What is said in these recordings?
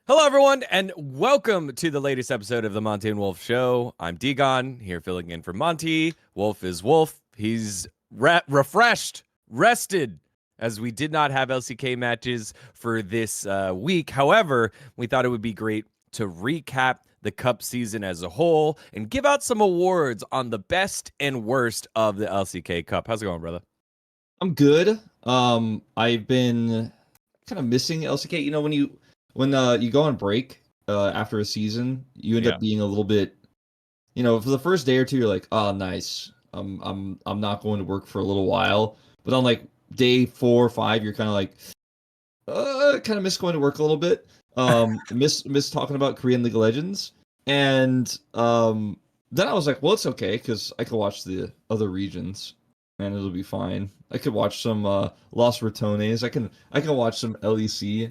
Hello, everyone, and welcome to the latest episode of the Monte and Wolf Show. I'm dGon, here filling in for Monte. Wolf is Wolf. He's refreshed, rested, as we did not have LCK matches for this week. However, we thought it would be great to recap the Cup season as a whole and give out some awards on the best and worst of the LCK Cup. How's it going, brother? I'm good. I've been kind of missing LCK. You know, when you go on break after a season, you end up being a little bit, for the first day or two, you're like, oh, nice. I'm not going to work for a little while. But on like day 4 or 5, you're kind of like, kind of miss going to work a little bit. Miss talking about Korean League of Legends, and then I was like, well, it's okay because I can watch the other regions and it'll be fine. I could watch some Los Ratones. I can watch some LEC.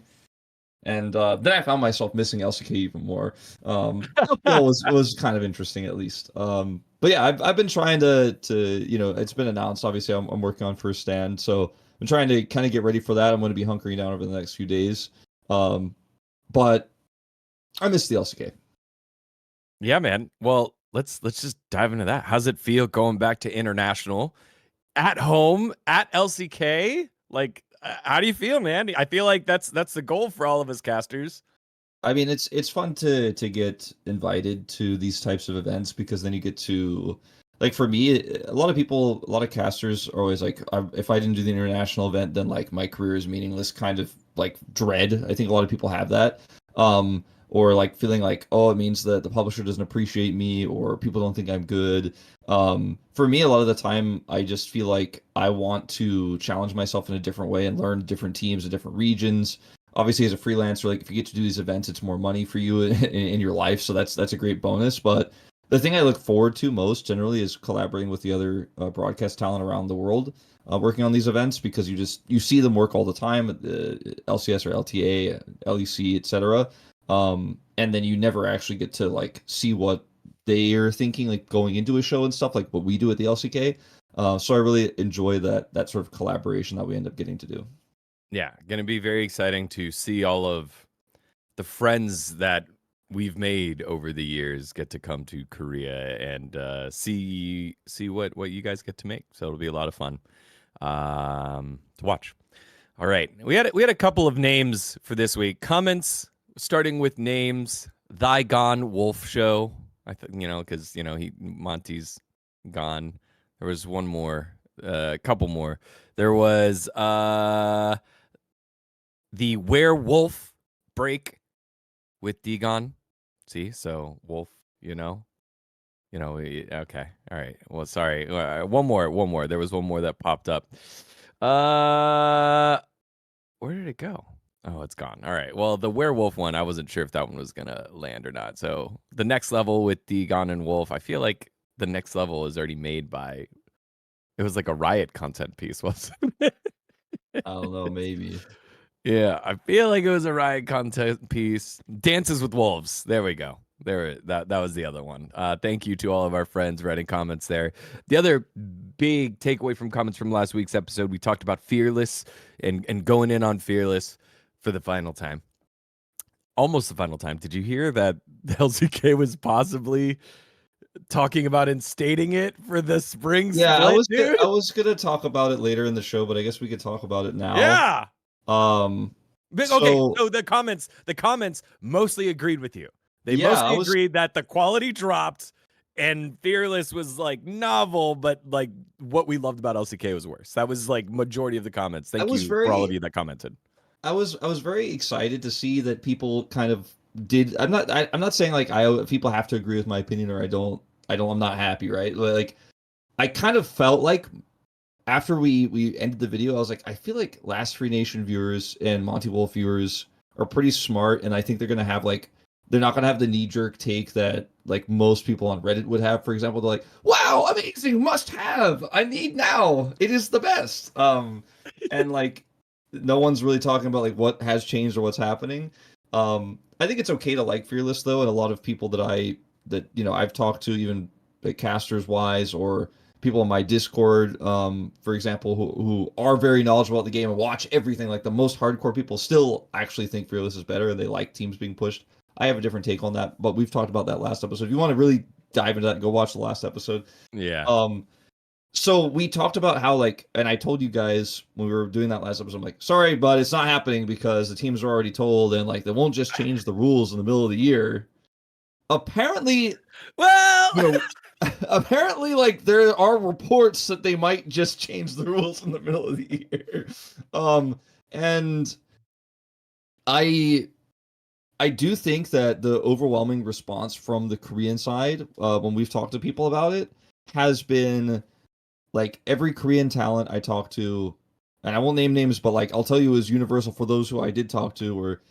And then I found myself missing LCK even more. It was kind of interesting at least. But yeah, I've been trying to it's been announced. Obviously, I'm working on First Stand, so I'm trying to kind of get ready for that. I'm going to be hunkering down over the next few days. But I miss the LCK. Yeah, man. Well, let's just dive into that. How's it feel going back to international? At home at LCK, like, how do you feel, man? I feel like that's the goal for all of us casters. I mean, it's fun to get invited to these types of events because then you get to, like, for me, a lot of casters are always like, if I didn't do the international event, then like my career is meaningless, kind of like dread. I think a lot of people have that. Or like feeling like, oh, it means that the publisher doesn't appreciate me or people don't think I'm good. For me, a lot of the time, I just feel like I want to challenge myself in a different way and learn different teams and different regions. Obviously, as a freelancer, like if you get to do these events, it's more money for you in your life, so that's a great bonus. But the thing I look forward to most generally is collaborating with the other broadcast talent around the world, working on these events because you see them work all the time at the LCS or LTA, LEC, etc. And then you never actually get to like see what they are thinking, like going into a show and stuff, like what we do at the LCK. So I really enjoy that sort of collaboration that we end up getting to do. Yeah, gonna be very exciting to see all of the friends that we've made over the years get to come to Korea and see what you guys get to make. So it'll be a lot of fun to watch. All right, we had a couple of names for this week. Comments starting with names. dGon Wolf Show. I think because Monty's gone. There was one more, a couple more. There was the werewolf break with dGon. See, so wolf, okay, all right. Well, sorry. One more. There was one more that popped up. Where did it go? Oh, it's gone. All right. Well, the werewolf one, I wasn't sure if that one was gonna land or not. So the next level with dGon and Wolf, I feel like the next level is already made by. It was like a Riot content piece, wasn't it? I don't know, maybe. Yeah, I feel like it was a Riot content piece. Dances with Wolves. There we go. That was the other one. Thank you to all of our friends writing comments there. The other big takeaway from comments from last week's episode, we talked about Fearless and going in on Fearless for the final time. Almost the final time. Did you hear that the LCK was possibly talking about instating it for the spring Yeah, split, I was gonna talk about it later in the show, but I guess we could talk about it now. Yeah. Okay, so the comments mostly agreed with you. They mostly agreed that the quality dropped and Fearless was like novel, but like what we loved about LCK was worse. That was like majority of the comments. Thank you for all of you that commented. I was very excited to see that people kind of did. I'm not saying like people have to agree with my opinion or I'm not happy, right? Like I kind of felt like after we ended the video, I was like, I feel like Last Free Nation viewers and Monte Wolf viewers are pretty smart, and I think they're gonna have like they're not gonna have the knee-jerk take that like most people on Reddit would have. For example, they're like, "Wow, amazing, must have, I need now, it is the best." And like no one's really talking about like what has changed or what's happening. I think it's okay to like Fearless though, and a lot of people that I've talked to, even like casters wise or people in my Discord, for example, who are very knowledgeable about the game and watch everything. Like the most hardcore people still actually think Fearless is better and they like teams being pushed. I have a different take on that, but we've talked about that last episode. If you want to really dive into that, go watch the last episode. Yeah. So we talked about how, like, and I told you guys when we were doing that last episode, I'm like, sorry, but it's not happening because the teams are already told, and like they won't just change the rules in the middle of the year. Apparently, Well, you know, apparently, like there are reports that they might just change the rules in the middle of the year. And I do think that the overwhelming response from the Korean side, when we've talked to people about it, has been like every Korean talent I talked to, and I won't name names, but like I'll tell you, it was universal for those who I did talk to. Where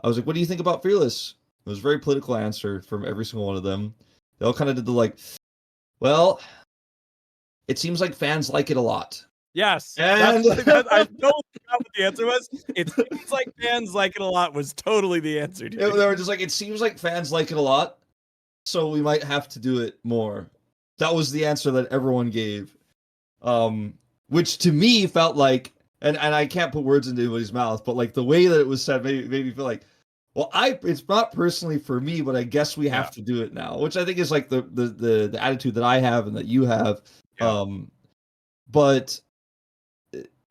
I was like, "What do you think about Fearless?" It was a very political answer from every single one of them. They all kind of did the like, "Well, it seems like fans like it a lot." yes. And I totally forgot what the answer was. It seems like fans like it a lot was totally the answer. they were just like, "It seems like fans like it a lot, so we might have to do it more." That was the answer that everyone gave. Which to me felt like, and I can't put words into anybody's mouth, but like the way that it was said made me feel like, well, it's not personally for me, but I guess we have to do it now, which I think is like the attitude that I have and that you have. Yeah. But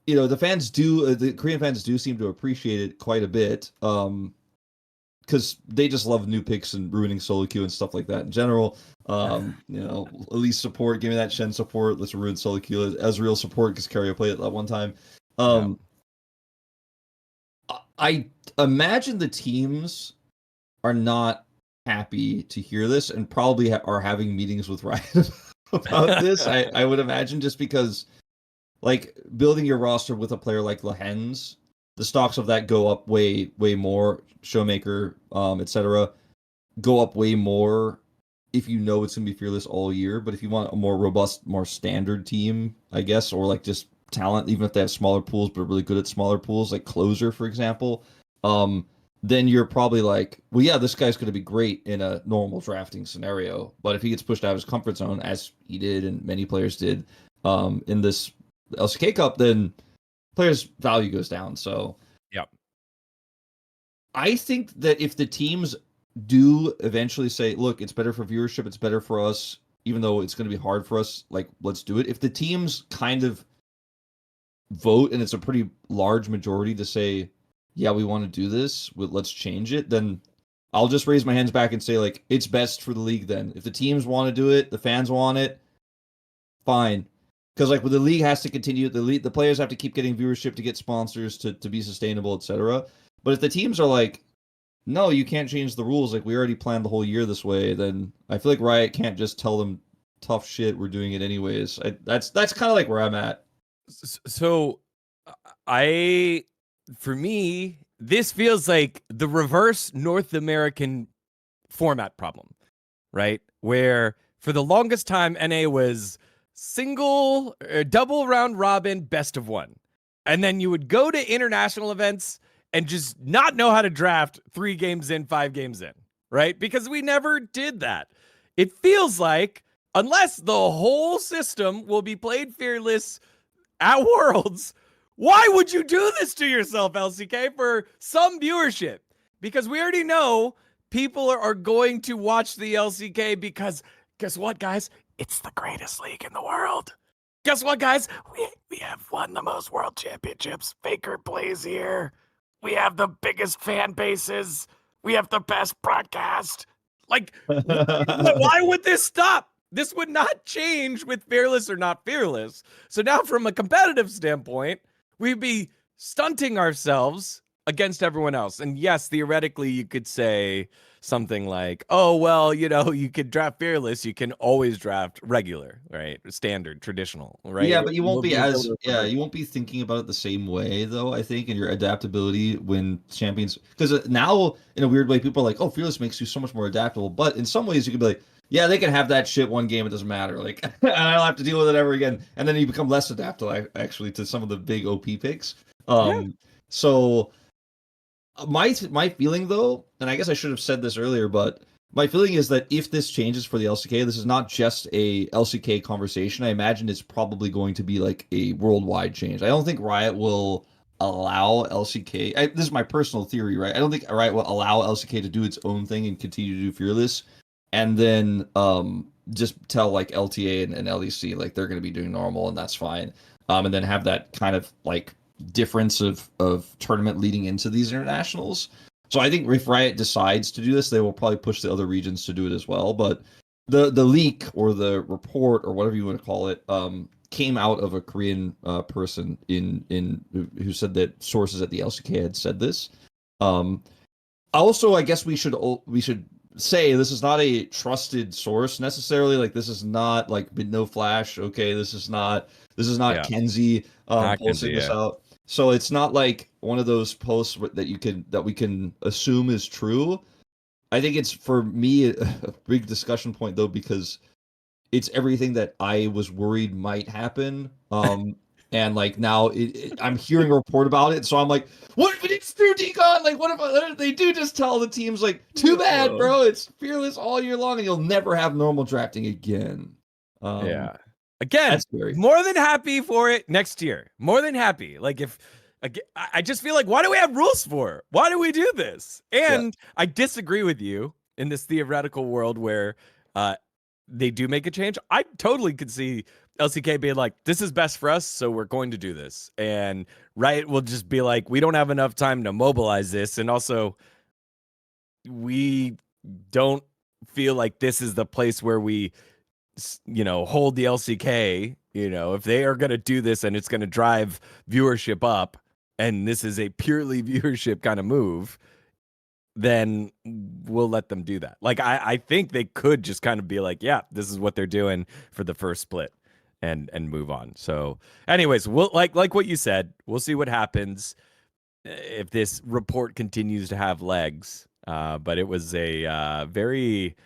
you know, the Korean fans do seem to appreciate it quite a bit. Because they just love new picks and ruining solo queue and stuff like that in general. You know, at least support, give me that Shen support. Let's ruin solo queue as real support because Carrier played it that one time. I imagine the teams are not happy to hear this and probably are having meetings with Riot about this. I would imagine just because, like, building your roster with a player like Lehens, the stocks of that go up way more. Showmaker, etc., go up way more if you know it's gonna be Fearless all year. But if you want a more robust, more standard team, I guess, or like just talent, even if they have smaller pools but are really good at smaller pools, like Closer, for example, then you're probably like, well, yeah, this guy's gonna be great in a normal drafting scenario. But if he gets pushed out of his comfort zone, as he did and many players did, in this LCK Cup, then players' value goes down. So Yep. I think that if the teams do eventually say, look, it's better for viewership, it's better for us, even though it's going to be hard for us, like, let's do it. If the teams kind of vote and it's a pretty large majority to say, yeah, we want to do this, let's change it, then I'll just raise my hands back and say, like, it's best for the league then. If the teams want to do it, the fans want it, fine. Because like, the league has to continue, the players have to keep getting viewership to get sponsors to be sustainable, etc. But if the teams are like, no, you can't change the rules, like we already planned the whole year this way, then I feel like Riot can't just tell them tough shit, we're doing it anyways. That's kind of like where I'm at. So for me, this feels like the reverse North American format problem, right? Where for the longest time, NA was double round robin, best of one. And then you would go to international events and just not know how to draft 3 games in, 5 games in, right? Because we never did that. It feels like, unless the whole system will be played Fearless at Worlds, why would you do this to yourself, LCK, for some viewership? Because we already know people are going to watch the LCK because, guess what, guys? It's the greatest league in the world. Guess what, guys? We have won the most world championships. Faker plays here. We have the biggest fan bases. We have the best broadcast. Like, why would this stop? This would not change with Fearless or not Fearless. So now from a competitive standpoint, we'd be stunting ourselves against everyone else. And yes, theoretically, you could say something like, oh, well, you know, you could draft Fearless. You can always draft regular, right? Standard, traditional, right? Yeah, but you won't be you won't be thinking about it the same way, though, I think, and your adaptability when champions, because now, in a weird way, people are like, oh, Fearless makes you so much more adaptable. But in some ways, you could be like, yeah, they can have that shit one game, it doesn't matter. Like, I don't have to deal with it ever again. And then you become less adaptable, actually, to some of the big OP picks. So my feeling, though, and I guess I should have said this earlier, but My feeling is that if this changes for the LCK, this is not just a LCK conversation. I imagine it's probably going to be like a worldwide change. I don't think Riot will allow LCK. This is my personal theory, right? I don't think Riot will allow LCK to do its own thing and continue to do Fearless, and then just tell like LTA and LEC like they're going to be doing normal and that's fine. And then have that kind of like difference of tournament leading into these internationals. So I think if Riot decides to do this, they will probably push the other regions to do it as well. But the leak or the report or whatever you want to call it came out of a Korean person in who said that sources at the LCK had said this. Also, I guess we should say this is not a trusted source necessarily. Like this is not like no flash. Okay, this is not Yeah. Kenzie Not posting Kenzie, this yeah. out. So it's not like one of those posts that we can assume is true. I think it's for me a big discussion point though because it's everything that I was worried might happen. And like now I'm hearing a report about it, so I'm like, what if it's through dGon? Like, what if they do just tell the teams like, too bad, bro, it's Fearless all year long, and you'll never have normal drafting again. Yeah. Again, That's scary. more than happy for it next year. More than happy. Like if I just feel like, why do we have rules for? Why do we do this? And I disagree with you in this theoretical world where they do make a change. I totally could see LCK being like, this is best for us, so we're going to do this. And Riot will just be like, we don't have enough time to mobilize this. And also, we don't feel like this is the place where we hold the LCK. If they are going to do this and it's going to drive viewership up, and this is a purely viewership kind of move, then we'll let them do that. Like, I think they could just kind of be like, yeah, this is what they're doing for the first split and move on. So anyways, we'll like what you said, we'll see what happens if this report continues to have legs. But it was a very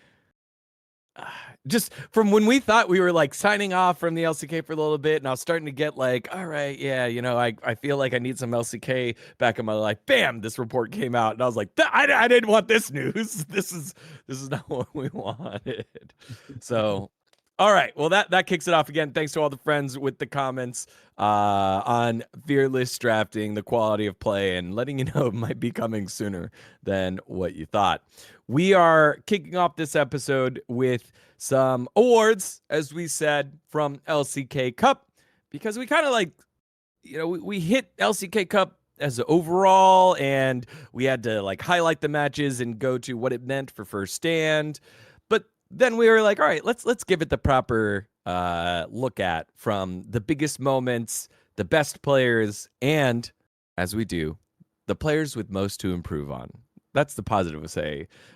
just from when we thought we were like signing off from the LCK for a little bit, and I was starting to get like, all right, yeah, I feel like I need some LCK back in my life. Bam, this report came out, and I was like, I didn't want this news. This is not what we wanted. So, all right, well that kicks it off again. Thanks to all the friends with the comments on Fearless drafting, the quality of play, and letting you know it might be coming sooner than what you thought. We are kicking off this episode with some awards, as we said, from LCK Cup, because we kind of like, we hit LCK Cup as an overall, and we had to like highlight the matches and go to what it meant for first stand. But then we were like, all right, let's give it the proper look at from the biggest moments, the best players, and as we do, the players with most to improve on. That's the positive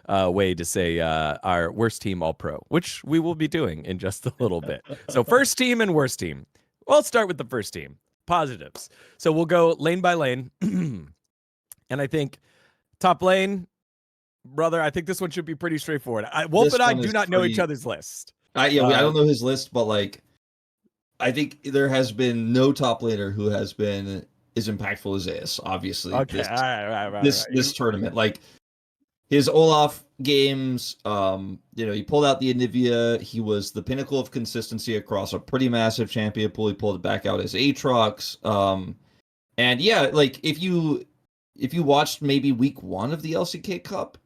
way to say our worst team all pro, which we will be doing in just a little bit. So first team and worst team. Well, let's start with the first team. Positives. So we'll go lane by lane. And I think top lane, brother, I think this one should be pretty straightforward. Wolf and I do not know each other's list. I don't know his list, but like, I think there has been no top laner who has been as impactful as Zeus, obviously. Okay, this tournament. Like his Olaf games, he pulled out the Anivia. He was the pinnacle of consistency across a pretty massive champion pool. He pulled it back out as Aatrox. And yeah, like if you watched maybe week 1 of the LCK Cup,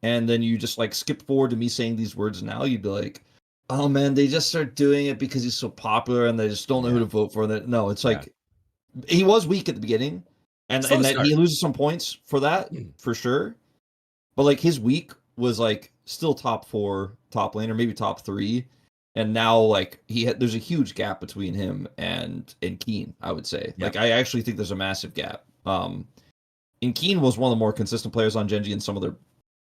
and then you just like skip forward to me saying these words now, you'd be like, oh man, they just start doing it because he's so popular and they just don't know who to vote for. No, it's like he was weak at the beginning, and that he loses some points for that for sure. But like his week was like still top 4 top lane or maybe top 3, and now like there's a huge gap between him and Keen. I would say like I actually think there's a massive gap. And Keen was one of the more consistent players on Genji in some of their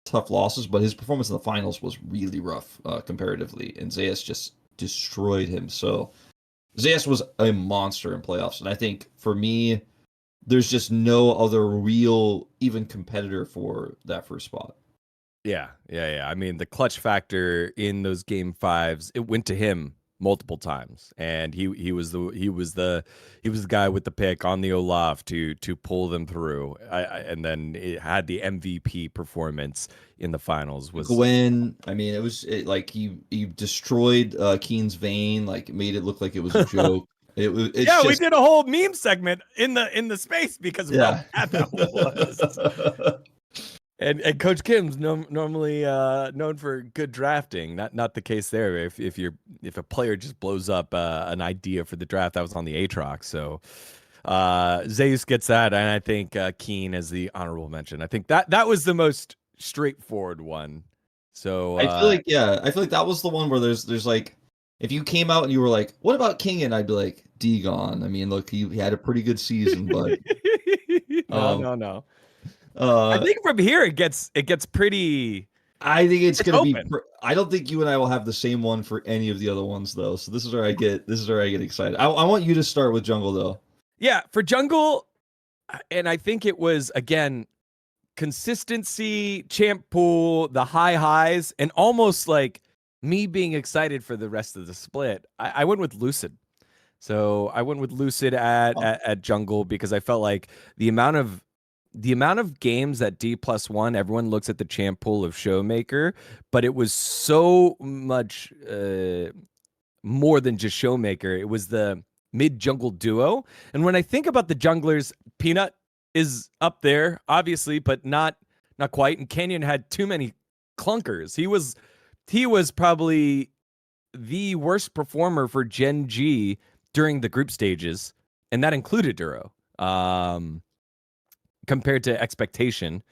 tough losses, but his performance in the finals was really rough comparatively, and Zeus just destroyed him. So Zeus was a monster in playoffs, and I think for me, there's just no other real even competitor for that first spot. Yeah. I mean, the clutch factor in those game 5s, it went to him multiple times, and he was the guy with the pick on the Olaf to pull them through. And then it had the MVP performance in the finals. Was Gwen, I mean, like he destroyed Keen's vein, like made it look like it was a joke. It's yeah, we just did a whole meme segment in the space because of how yeah. bad that was. And Coach Kim's normally known for good drafting. Not the case there. If a player just blows up an idea for the draft, that was on the Aatrox. So Zeus gets that, and I think Keen as the honorable mention. I think that was the most straightforward one. So I feel like that was the one where there's like, if you came out and you were like, what about King? And I'd be like, dGon. I mean, look, he had a pretty good season, but um no. I uh think from here it gets pretty. I think it's gonna be. Open. I don't think you and I will have the same one for any of the other ones though. So this is where I get excited. I want you to start with jungle though. Yeah, for jungle, and I think it was again consistency, champ pool, the high highs, and almost like me being excited for the rest of the split. I went with Lucid. So I went with Lucid at jungle because I felt like the amount of games that D+1, everyone looks at the champ pool of Showmaker, but it was so much more than just Showmaker. It was the mid jungle duo. And when I think about the junglers, Peanut is up there, obviously, but not quite. And Canyon had too many clunkers. He was probably the worst performer for Gen G during the group stages, and that included Duro. Compared to expectation.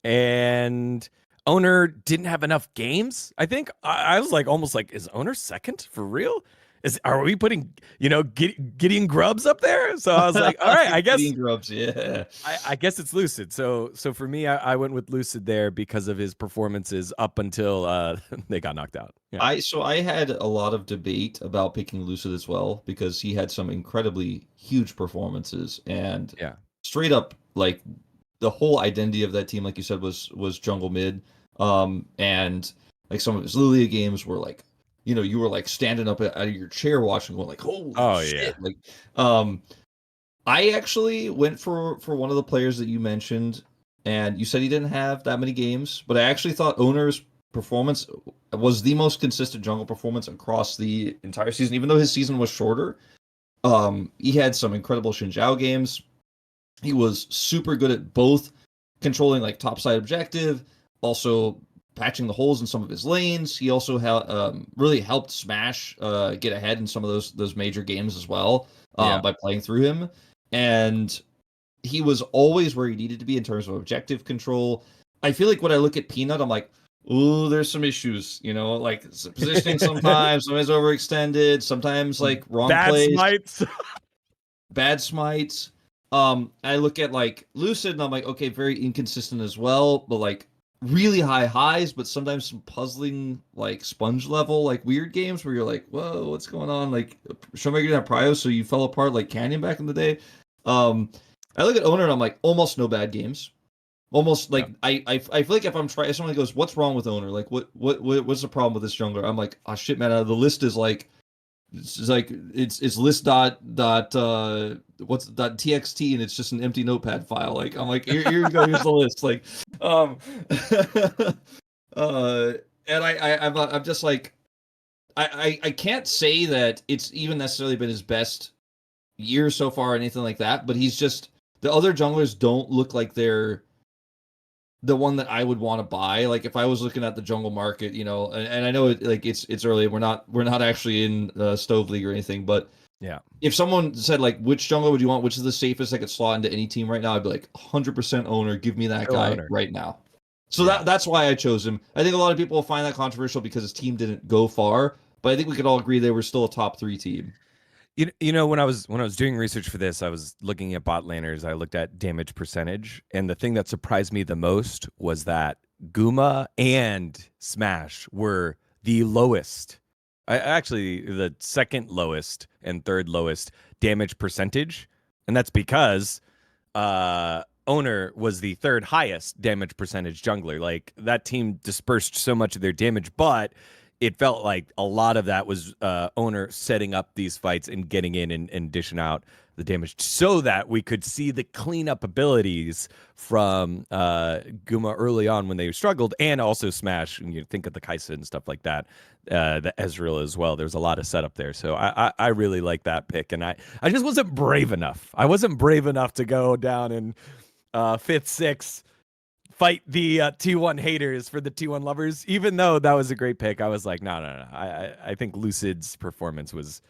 And Owner didn't have enough games. I think I was like almost like, is Owner second for real? Are we putting Gideon Grubbs up there? So I was like, all right, I guess Gideon Grubbs, yeah. I guess it's Lucid. So for me, I went with Lucid there because of his performances up until they got knocked out. Yeah. I had a lot of debate about picking Lucid as well because he had some incredibly huge performances and Yeah. straight up like the whole identity of that team, like you said, was jungle mid. And like some of his Lilia games were like, you were like standing up out of your chair watching, going like, holy shit. Yeah. Like, I actually went for one of the players that you mentioned, and you said he didn't have that many games, but I actually thought Owner's performance was the most consistent jungle performance across the entire season, even though his season was shorter. He had some incredible Xinjiao games. He was super good at both controlling like topside objective, also patching the holes in some of his lanes. He also really helped Smash get ahead in some of those major games as well by playing through him. And he was always where he needed to be in terms of objective control. I feel like when I look at Peanut, I'm like, ooh, there's some issues, like positioning sometimes overextended, sometimes like wrong plays. Smites. Bad smites. I look at like Lucid and I'm like, okay, very inconsistent as well, but like really high highs, but sometimes some puzzling like sponge level, like weird games where you're like, whoa, what's going on? Like Showmaker didn't have prio, so you fell apart like Canyon back in the day. I look at Owner and I'm like, almost no bad games. Almost like I feel like if someone goes, what's wrong with Owner? Like what's the problem with this jungler? I'm like, oh shit, man, the list is like it's list dot what's dot txt and it's just an empty notepad file. Like I'm like, here you go, here's the list. Like and I'm just like I can't say that it's even necessarily been his best year so far or anything like that, but he's just, the other junglers don't look like they're the one that I would want to buy. Like if I was looking at the jungle market, and I know it's early. We're not actually in Stove League or anything, but yeah, if someone said like, which jungler would you want? Which is the safest I could slot into any team right now? I'd be like 100% Owner. Give me that guy right now. So that's why I chose him. I think a lot of people will find that controversial because his team didn't go far, but I think we could all agree they were still a top 3 team. When I was doing research for this, I was looking at bot laners. I looked at damage percentage, and the thing that surprised me the most was that Guma and Smash were the lowest. Actually, the second lowest and third lowest damage percentage, and that's because Owner was the third highest damage percentage jungler. Like that team dispersed so much of their damage, but it felt like a lot of that was owner setting up these fights and getting in and dishing out the damage so that we could see the cleanup abilities from Guma early on when they struggled, and also Smash. And you think of the Kaisa and stuff like that, the Ezreal as well. There's a lot of setup there. So I really like that pick, and I just wasn't brave enough. I wasn't brave enough to go down in fifth, sixth, fight the T1 haters for the T1 lovers. Even though that was a great pick, I was like, no. I think Lucid's performance was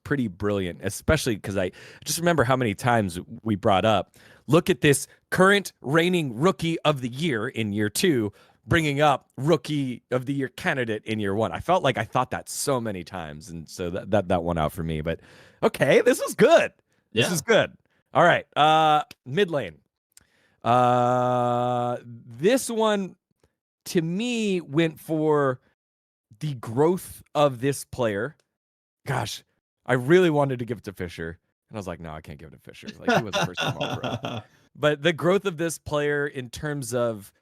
pretty brilliant, especially because I just remember how many times we brought up, look at this current reigning rookie of the year in year 2, bringing up rookie of the year candidate in year 1. I felt like I thought that so many times, and so that won out for me. But okay, this is good. This is good. All right, mid lane. This one to me went for the growth of this player. Gosh, I really wanted to give it to Fisher, and I was like, no, I can't give it to Fisher. Like, he was the first time all pro. But the growth of this player in terms of,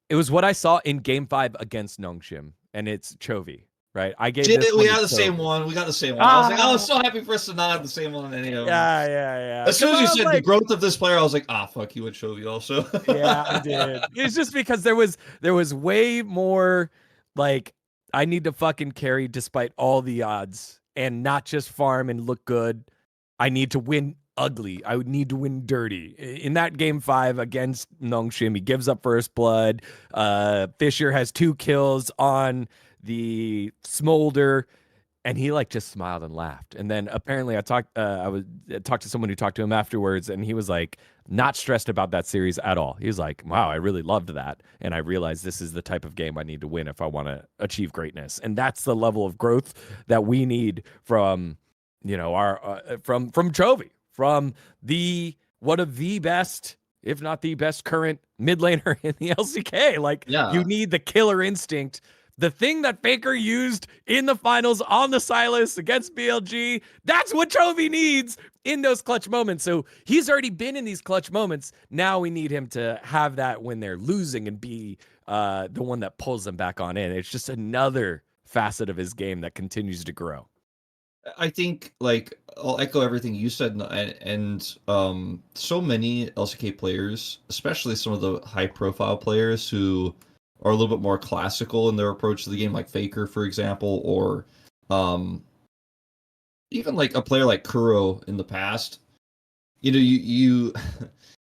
it was what I saw in Game 5 against Nongshim, and it's Chovy, right? I gave this we one had the to same Chovy. one. We got the same one. I was so happy for us to not have the same one on any of them. Yeah. As soon as you said the growth of this player, I was like, fuck, you and Chovy also. Yeah, I did. It's just because there was way more like, I need to fucking carry despite all the odds, and not just farm and look good. I need to win ugly. I would need to win dirty. In that Game 5 against Nongshim, he gives up first blood. Fisher has 2 kills on the Smolder, and he like just smiled and laughed. And then apparently I talked to someone who talked to him afterwards, and he was like not stressed about that series at all. He was like, wow, I really loved that, and I realized this is the type of game I need to win if I want to achieve greatness. And that's the level of growth that we need from, you know, our from Chovy, from the one of the best, if not the best, current mid laner in the LCK. Like, you need the killer instinct. The thing that Faker used in the finals on the Sylas against BLG, that's what Chovy needs in those clutch moments. So he's already been in these clutch moments. Now we need him to have that when they're losing and be the one that pulls them back on in. It's just another facet of his game that continues to grow. I think, like, I'll echo everything you said, and so many LCK players, especially some of the high-profile players who are a little bit more classical in their approach to the game, like Faker, for example, or even like a player like Kuro in the past. You know,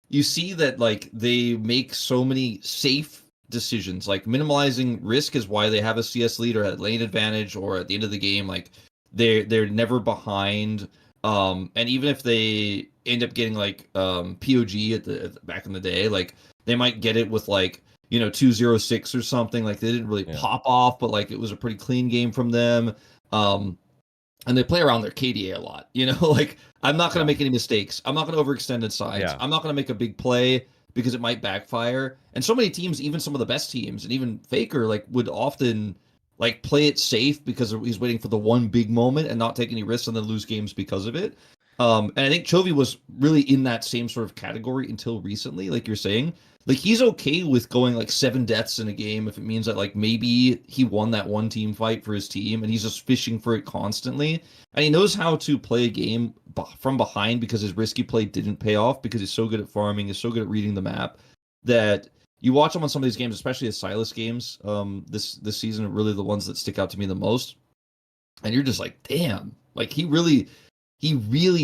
you see that like they make so many safe decisions, like minimalizing risk is why they have a CS lead or a lane advantage, or at the end of the game, like they're never behind. And even if they end up getting like POG at the back in the day, like they might get it with like, you know, 2-0-6 or something. Like they didn't really pop off, but like it was a pretty clean game from them. And they play around their KDA a lot, you know, like I'm not going to make any mistakes. I'm not going to overextend sides. I'm not going to make a big play because it might backfire. And so many teams, even some of the best teams, and even Faker, like would often like play it safe because he's waiting for the one big moment and not take any risks and then lose games because of it. And I think Chovy was really in that same sort of category until recently, like you're saying. Like he's okay with going like 7 deaths in a game if it means that like maybe he won that one team fight for his team and he's just fishing for it constantly. And he knows how to play a game from behind because his risky play didn't pay off because he's so good at farming, he's so good at reading the map that you watch him on some of these games, especially his Sylas games this season, are really the ones that stick out to me the most. And you're just like, damn, like he really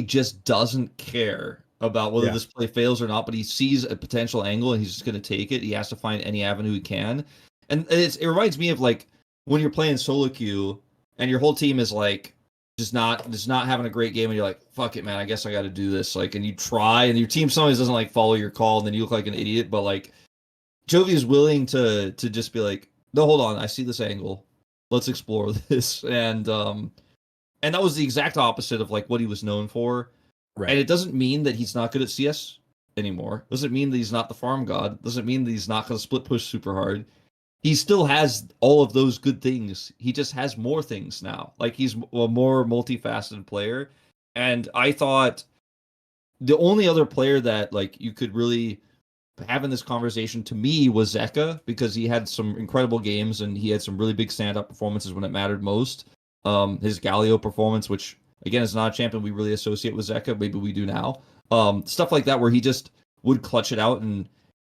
just doesn't care about whether this play fails or not, but he sees a potential angle and he's just going to take it. He has to find any avenue he can. And it reminds me of like when you're playing solo queue and your whole team is like just not having a great game and you're like, fuck it, man, I guess I got to do this. Like, and you try and your team sometimes doesn't like follow your call and then you look like an idiot. But like Chovy is willing to just be like, no, hold on, I see this angle. Let's explore this. And that was the exact opposite of like what he was known for. Right. And it doesn't mean that he's not good at CS anymore. Doesn't mean that he's not the farm god. Doesn't mean that he's not going to split push super hard. He still has all of those good things. He just has more things now. Like he's a more multifaceted player. And I thought the only other player that like you could really having this conversation to me was Zeka, because he had some incredible games and he had some really big stand-up performances when it mattered most. His Galio performance, which again is not a champion we really associate with Zeka, maybe we do now. Stuff like that where he just would clutch it out and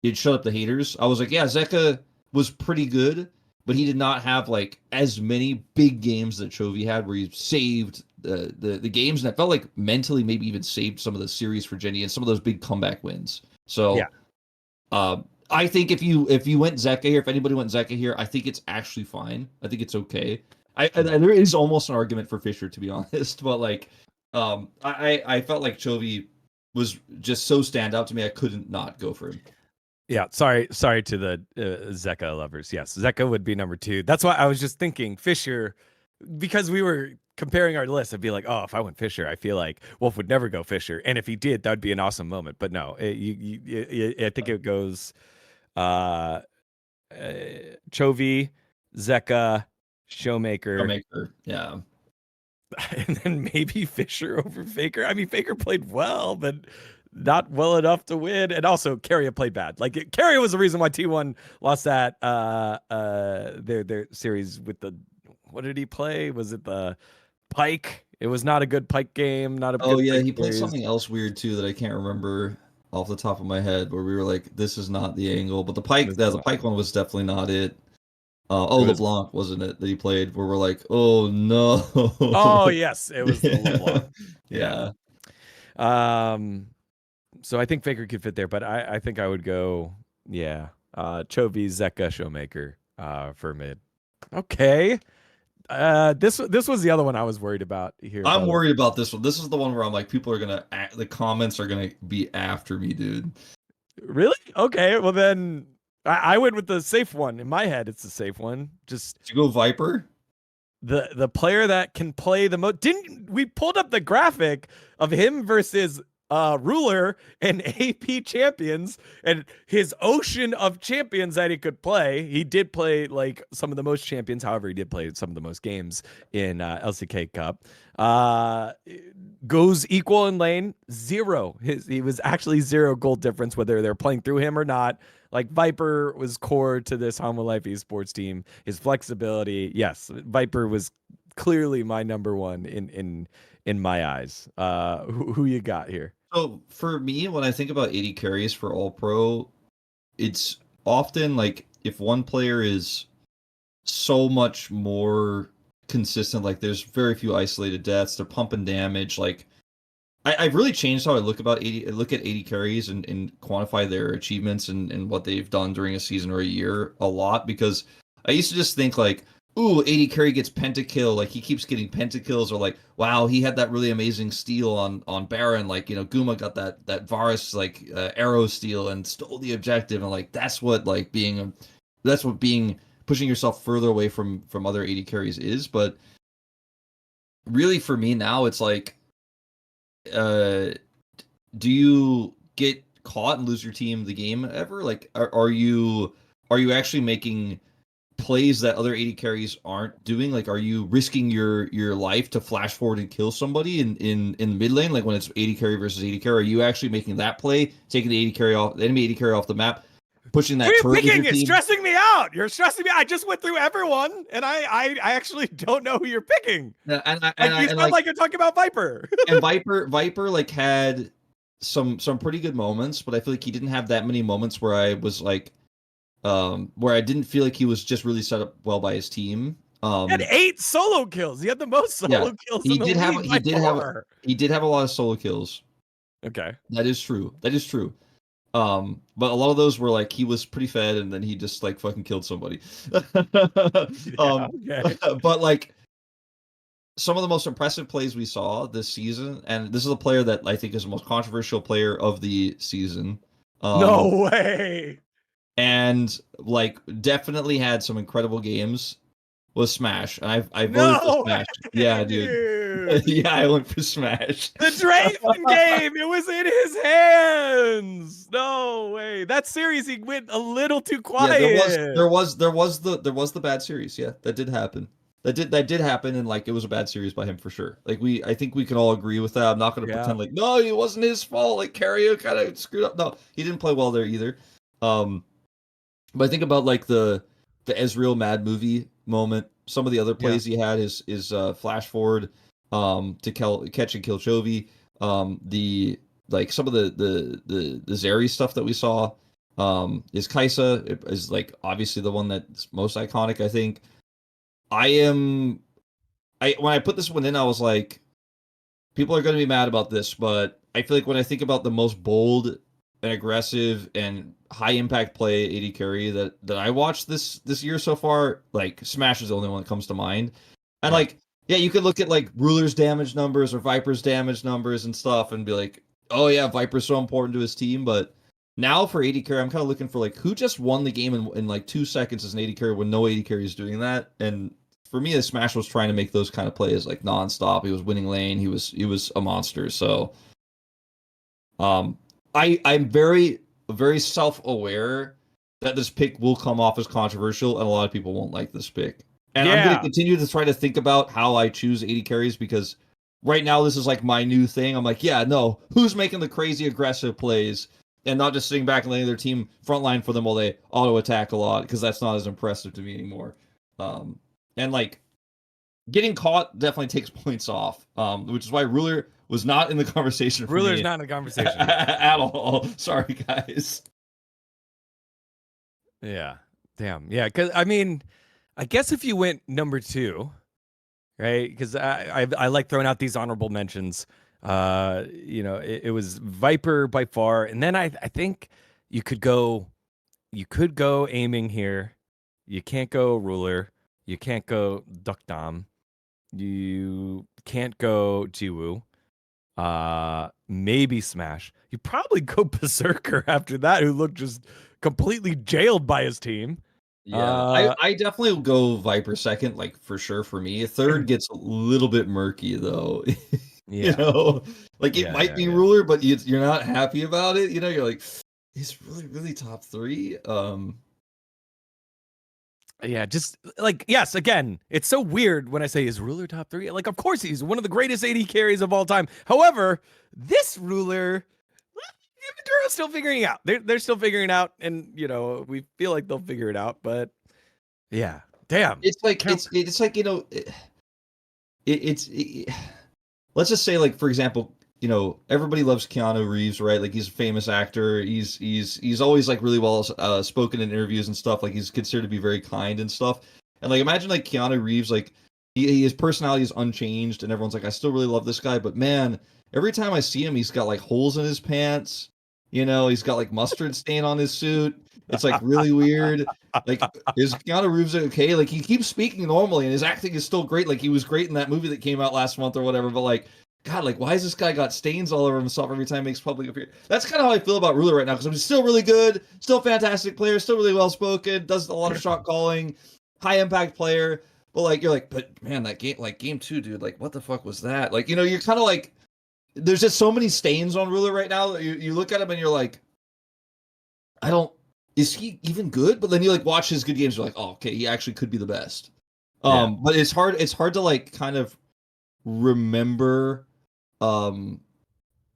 it'd shut up the haters. I was like, yeah, Zeka was pretty good, but he did not have like as many big games that Chovy had where he saved the games, and I felt like mentally maybe even saved some of the series for Jenny and some of those big comeback wins. So I think if you went Zeka here, if anybody went Zeka here, I think it's actually fine. I think it's okay. There is almost an argument for Fisher, to be honest, but like I felt like Chovy was just so stand out to me, I couldn't not go for him. Yeah, sorry to the Zeka lovers. Yes, Zeka would be number 2. That's why I was just thinking Fisher, because we were comparing our list. I'd be like, oh, if I went Fisher, I feel like Wolf would never go Fisher, and if he did, that would be an awesome moment. But no, I think it goes Chovy, Zeka, Showmaker, yeah. And then maybe Fisher over Faker. I mean, Faker played well, but not well enough to win. And also, Carrier played bad. Like, Carrier was the reason why T1 lost that their series with the, what did he play? Was it the Pike? It was not a good Pike game. Not a good yeah, Pike he played series. something else weird too that I can't remember off the top of my head, where we were like, this is not the angle. But the Pike one was definitely not it. LeBlanc, wasn't it, that he played, where we're like, oh no. Oh yes, it was the LeBlanc. Yeah. So I think Faker could fit there, but I think I would go, Chovy, Zeka, Showmaker for mid. Okay. This was the other one I was worried about here. I'm worried about this one. This is the one where I'm like, people are gonna, the comments are gonna be after me, dude. Really? Okay. Well then, I went with the safe one. In my head, it's the safe one. Just did you go Viper? The player that can play the most. Didn't we pulled up the graphic of him versus Ruler and AP champions, and his ocean of champions that he could play. He did play like some of the most champions. However, he did play some of the most games in LCK Cup. Goes equal in lane, 0. He was actually 0 gold difference whether they're playing through him or not. Like, Viper was core to this Humble Life esports team. His flexibility, yes, Viper was clearly my number 1 in my eyes. Who you got here? So for me, when I think about 80 carries for All Pro, it's often like if one player is so much more consistent, like there's very few isolated deaths, they're pumping damage. Like I've really changed how I look at 80 carries and quantify their achievements and what they've done during a season or a year a lot, because I used to just think like, ooh, 80 carry gets pentakill, like he keeps getting pentakills, or like, wow, he had that really amazing steal on Baron, like, you know, Guma got that Varus like arrow steal and stole the objective, and like that's what pushing yourself further away from other 80 carries is. But really for me now, it's like, do you get caught and lose your team the game ever? Like, are you actually making plays that other 80 carries aren't doing? Like, are you risking your life to flash forward and kill somebody in the mid lane? Like when it's 80 carry versus 80 carry, are you actually making that play, taking the enemy 80 carry off the map, pushing that turret with your team? It's stressing me out. You're stressing me. I just went through everyone, and I actually don't know who you're picking. And you sound like you're talking about Viper. And Viper like had some pretty good moments, but I feel like he didn't have that many moments where I was like, where I didn't feel like he was just really set up well by his team. He had 8 solo kills. He had the most solo kills. He did have a lot of solo kills. Okay, that is true. But a lot of those were like he was pretty fed, and then he just like fucking killed somebody. Okay. But like some of the most impressive plays we saw this season, and this is a player that I think is the most controversial player of the season. No way. And like definitely had some incredible games, was Smash. And I voted for Smash. Yeah, dude. Yeah, I went for Smash. The Draven game, it was in his hands. No way. That series he went a little too quiet. Yeah, there was the bad series. Yeah, that did happen. that did happen, and like it was a bad series by him for sure. Like I think we can all agree with that. I'm not going to Yeah. pretend like no, it wasn't his fault. Like Carrier kind of screwed up. No, he didn't play well there either. But I think about like the Ezreal Mad movie moment. Some of the other plays he had is flash forward to catch and kill Chovy. The like some of the Zeri stuff that we saw is Kaisa is like obviously the one that's most iconic. I think when I put this one in, I was like, people are going to be mad about this, but I feel like when I think about the most bold and aggressive and high impact play AD carry that I watched this year so far, like Smash is the only one that comes to mind. And like, yeah, you could look at like Ruler's damage numbers or Viper's damage numbers and stuff and be like, oh yeah, Viper's so important to his team, but now for AD carry, I'm kind of looking for like who just won the game in like 2 seconds as an AD carry when no AD carry is doing that. And for me, the Smash was trying to make those kind of plays like nonstop. He was winning lane. He was a monster. So, I'm very self aware that this pick will come off as controversial, and a lot of people won't like this pick. And I'm going to continue to try to think about how I choose 80 carries because right now this is like my new thing. I'm like, yeah, no, who's making the crazy aggressive plays and not just sitting back and letting their team frontline for them while they auto attack a lot because that's not as impressive to me anymore. And like getting caught definitely takes points off, which is why Ruler was not in the conversation for Ruler's me not in the conversation at all. Sorry, guys. Yeah. Damn. Yeah. Because I mean, I guess if you went number 2, right? Because I like throwing out these honorable mentions. It was Viper by far, and then I think you could go aiming here. You can't go Ruler. You can't go Duckdom. You can't go Jiwoo. Maybe Smash. You probably go Berserker after that, who looked just completely jailed by his team. Yeah, I definitely will go Viper second, like for sure for me. Third gets a little bit murky though. Yeah. Like it might be Ruler, but you're not happy about it. You're like, he's really top 3. Yeah, just like, yes, again, it's so weird when I say is Ruler top 3. Like, of course he's one of the greatest AD carries of all time. However, this Ruler, they're still figuring out. They're still figuring out, and we feel like they'll figure it out. But yeah, damn, it's like let's just say, like, for example, everybody loves Keanu Reeves, right? Like, he's a famous actor. He's always like really well spoken in interviews and stuff. Like, he's considered to be very kind and stuff. And like, imagine like Keanu Reeves, like his personality is unchanged, and everyone's like, I still really love this guy, but man, every time I see him, he's got like holes in his pants. He's got like mustard stain on his suit. It's like really weird. Like, is Keanu Reeves okay? Like, he keeps speaking normally, and his acting is still great. Like, he was great in that movie that came out last month or whatever. But like, God, like, why has this guy got stains all over himself every time he makes public appearance? That's kind of how I feel about Ruler right now, because he's still really good, still a fantastic player, still really well spoken, does a lot of shot calling, high impact player. But like, you're like, but man, that game 2, dude, like, what the fuck was that? Like, you're kind of like, there's just so many stains on Ruler right now. You look at him and you're like, is he even good? But then you like watch his good games, you're like, oh, okay, he actually could be the best. But it's hard to like kind of remember, or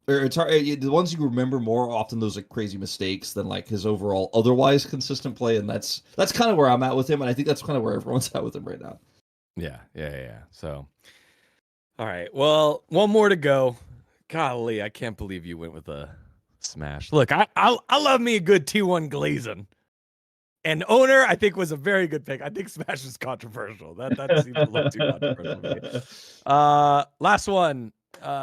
it's hard, the ones you remember more often, those like crazy mistakes than like his overall otherwise consistent play. And that's kind of where I'm at with him, and I think that's kind of where everyone's at with him right now. Yeah. So, all right, well, one more to go. Golly, I can't believe you went with a Smash. Look, I love me a good T1 Glazin. And Owner, I think, was a very good pick. I think Smash is controversial. That seems a little too controversial to me. Last one,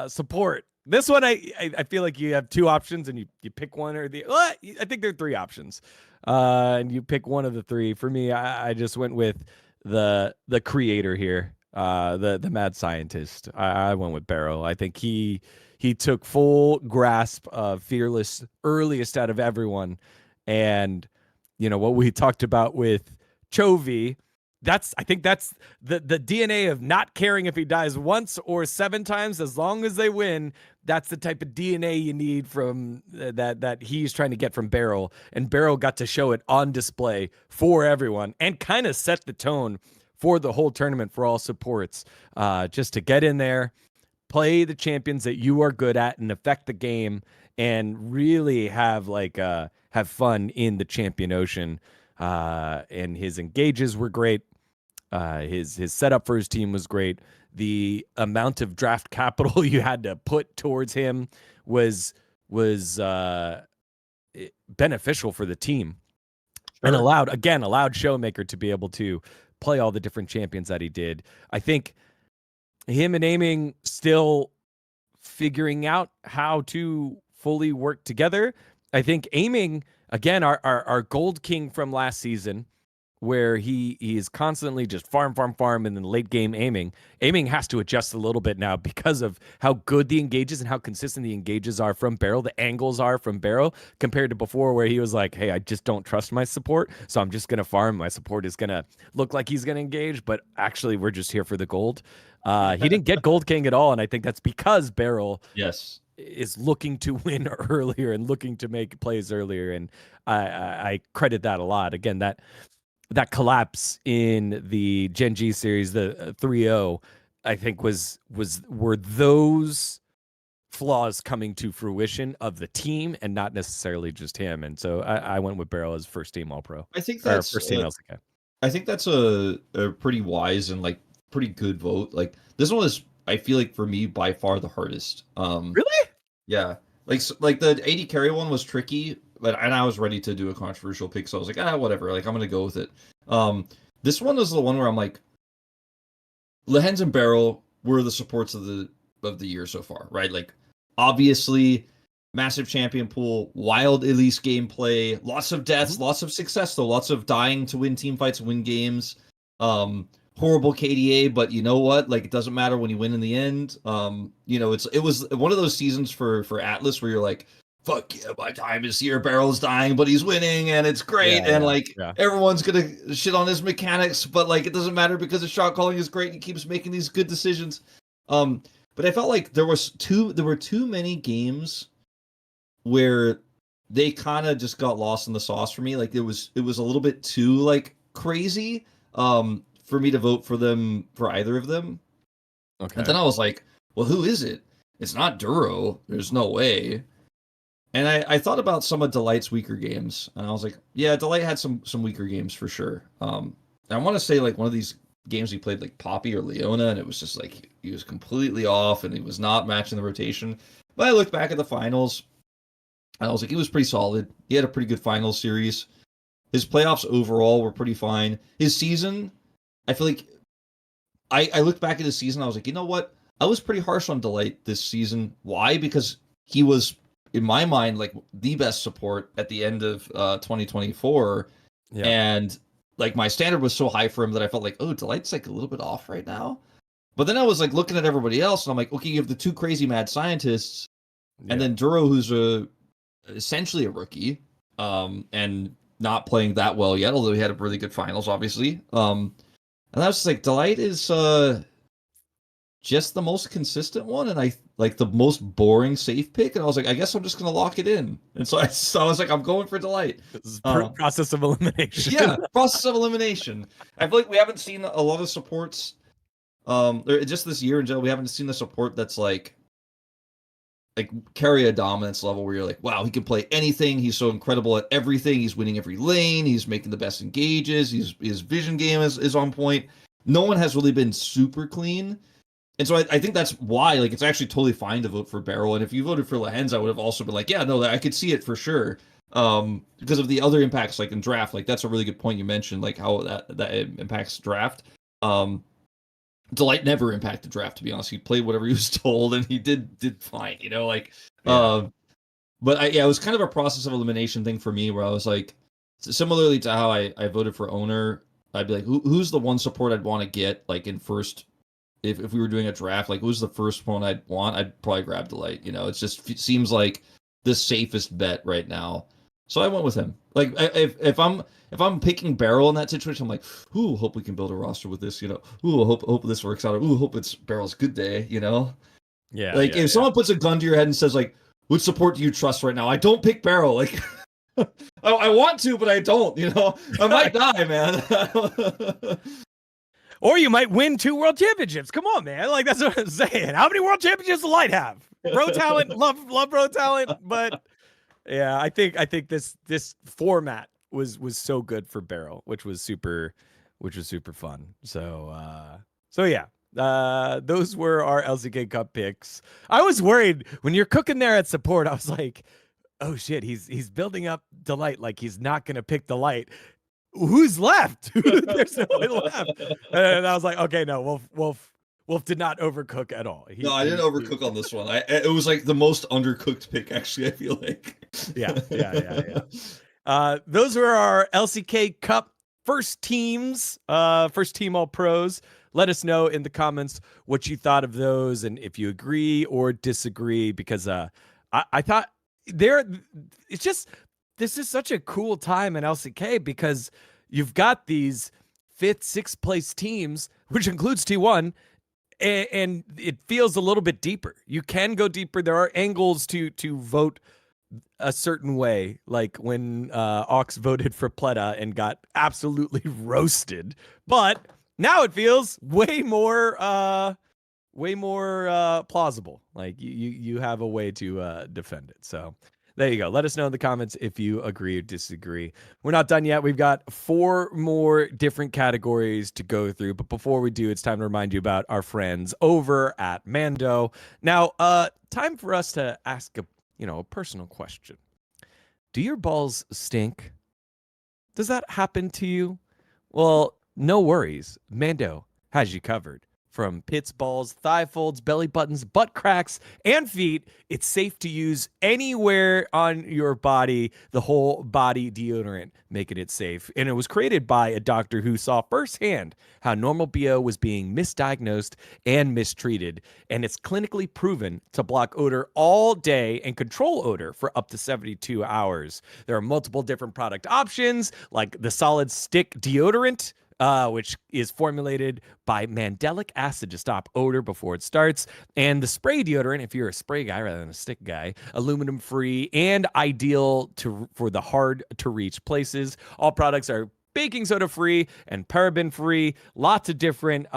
support. This one, I feel like you have 2 options, and you pick one or the. Well, I think there are 3 options, and you pick one of the 3. For me, I just went with the creator here, the mad scientist. I went with Barrow. I think he took full grasp of Fearless, earliest out of everyone, and what we talked about with Chovy, I think that's the DNA of not caring if he dies once or 7 times, as long as they win. That's the type of DNA you need from that he's trying to get from Beryl, and Beryl got to show it on display for everyone and kind of set the tone for the whole tournament for all supports, just to get in there, play the champions that you are good at and affect the game and really have have fun in the champion ocean. And his engages were great. His setup for his team was great. The amount of draft capital you had to put towards him was beneficial for the team. Sure. And allowed Showmaker to be able to play all the different champions that he did. I think him and Aiming still figuring out how to fully work together. I think Aiming, again, our gold king from last season, where he is constantly just farm, and then late game aiming has to adjust a little bit now because of how good the engages and how consistent the engages are from barrel, the angles are from barrel, compared to before where he was like, hey, I just don't trust my support, so I'm just going to farm. My support is going to look like he's going to engage, but actually we're just here for the gold. He didn't get gold king at all, and I think that's because barrel is looking to win earlier and looking to make plays earlier, and I credit that a lot. Again, that collapse in the Gen G series, the 3-0, I think were those flaws coming to fruition of the team and not necessarily just him. And so I went with Barrel as first team All Pro. I think that's first team LCK. I think that's a pretty wise and like pretty good vote. Like this one was, I feel like for me by far the hardest. Really? Yeah. Like the 80 carry one was tricky. And I was ready to do a controversial pick, so I was like, whatever. Like, I'm gonna go with it. This one was the one where I'm like, Lehens and Barrel were the supports of the year so far, right? Like, obviously, massive champion pool, wild Elise gameplay, lots of deaths, lots of success, though, lots of dying to win team fights, win games. Horrible KDA, but you know what? Like, it doesn't matter when you win in the end. It was one of those seasons for Atlas where you're like, fuck yeah, my time is here. Barrel's dying, but he's winning, and it's great. Everyone's gonna shit on his mechanics, but like it doesn't matter because his shot calling is great. And he keeps making these good decisions. But I felt like there were too many games where they kind of just got lost in the sauce for me. Like it was a little bit too like crazy for me to vote for either of them. Okay. And then I was like, well, who is it? It's not Duro. There's no way. And I thought about some of Delight's weaker games, and I was like, yeah, Delight had some weaker games for sure. And I want to say like one of these games he played like Poppy or Leona, and it was just like he was completely off, and he was not matching the rotation. But I looked back at the finals, and I was like, he was pretty solid. He had a pretty good finals series. His playoffs overall were pretty fine. His season, I feel like I looked back at his season, I was like, you know what? I was pretty harsh on Delight this season. Why? Because he was, in my mind, like the best support at the end of 2024. Yeah. And like my standard was so high for him that I felt like, oh, Delight's like a little bit off right now. But then I was like looking at everybody else and I'm like, okay, you have the two crazy mad scientists and then Duro, who's essentially a rookie and not playing that well yet, although he had a really good finals, obviously. And I was just like, Delight is just the most consistent one, and I like the most boring safe pick, and I was like, I guess I'm just gonna lock it in. And so I was like, I'm going for Delight. This is process of elimination. Yeah, process of elimination. I feel like we haven't seen a lot of supports, just this year in general. We haven't seen the support that's like carry a dominance level where you're like, wow, he can play anything. He's so incredible at everything. He's winning every lane. He's making the best engages. His vision game is on point. No one has really been super clean. And so I think that's why, like, it's actually totally fine to vote for Barrel. And if you voted for Lehens, I would have also been like, yeah, no, I could see it for sure. Because of the other impacts, like in draft, like that's a really good point you mentioned, like how that impacts draft. Delight never impacted draft, to be honest. He played whatever he was told, and he did fine, you know, like. Yeah. But it was kind of a process of elimination thing for me, where I was like, similarly to how I voted for Owner, I'd be like, who's the one support I'd want to get, like in first. If we were doing a draft, like who's the first one I'd want, I'd probably grab Delight. You know, it seems like the safest bet right now. So I went with him. Like if I'm picking Barrel in that situation, I'm like, ooh, hope we can build a roster with this. You know, ooh, hope this works out. Ooh, hope it's Barrel's good day. You know, yeah. Like if someone puts a gun to your head and says like, which support do you trust right now? I don't pick Barrel. Like I want to, but I don't. You know, I might die, man. Or you might win 2 world championships. Come on, man. Like, that's what I'm saying. How many world championships does Light have? Bro talent, love bro talent, but yeah, I think this format was so good for Barrel, which was super fun. So yeah. Those were our LCK Cup picks. I was worried when you're cooking there at support. I was like, oh shit, he's building up Delight like he's not gonna pick Delight. Who's left? There's no one left. And I was like, okay, no, Wolf did not overcook at all. No, I didn't overcook on this one. It was like the most undercooked pick, actually, I feel like. Yeah. Those were our LCK Cup first teams, first team all pros. Let us know in the comments what you thought of those and if you agree or disagree, because I thought it's just, this is such a cool time in LCK because you've got these 5th, 6th place teams, which includes T1, and it feels a little bit deeper. You can go deeper. There are angles to vote a certain way, like when Ox voted for Pleta and got absolutely roasted. But now it feels way more plausible. Like you have a way to defend it. So there you go. Let us know in the comments if you agree or disagree. We're not done yet. We've got 4 more different categories to go through. But before we do, it's time to remind you about our friends over at Mando. Now, time for us to ask a personal question. Do your balls stink? Does that happen to you? Well, no worries. Mando has you covered. From pits, balls, thigh folds, belly buttons, butt cracks, and feet, it's safe to use anywhere on your body. The whole body deodorant, making it safe. And it was created by a doctor who saw firsthand how normal BO was being misdiagnosed and mistreated. And it's clinically proven to block odor all day and control odor for up to 72 hours. There are multiple different product options, like the solid stick deodorant, which is formulated by mandelic acid to stop odor before it starts, and the spray deodorant, if you're a spray guy rather than a stick guy, aluminum free and ideal for the hard to reach places. All products are baking soda free and paraben free. Lots of different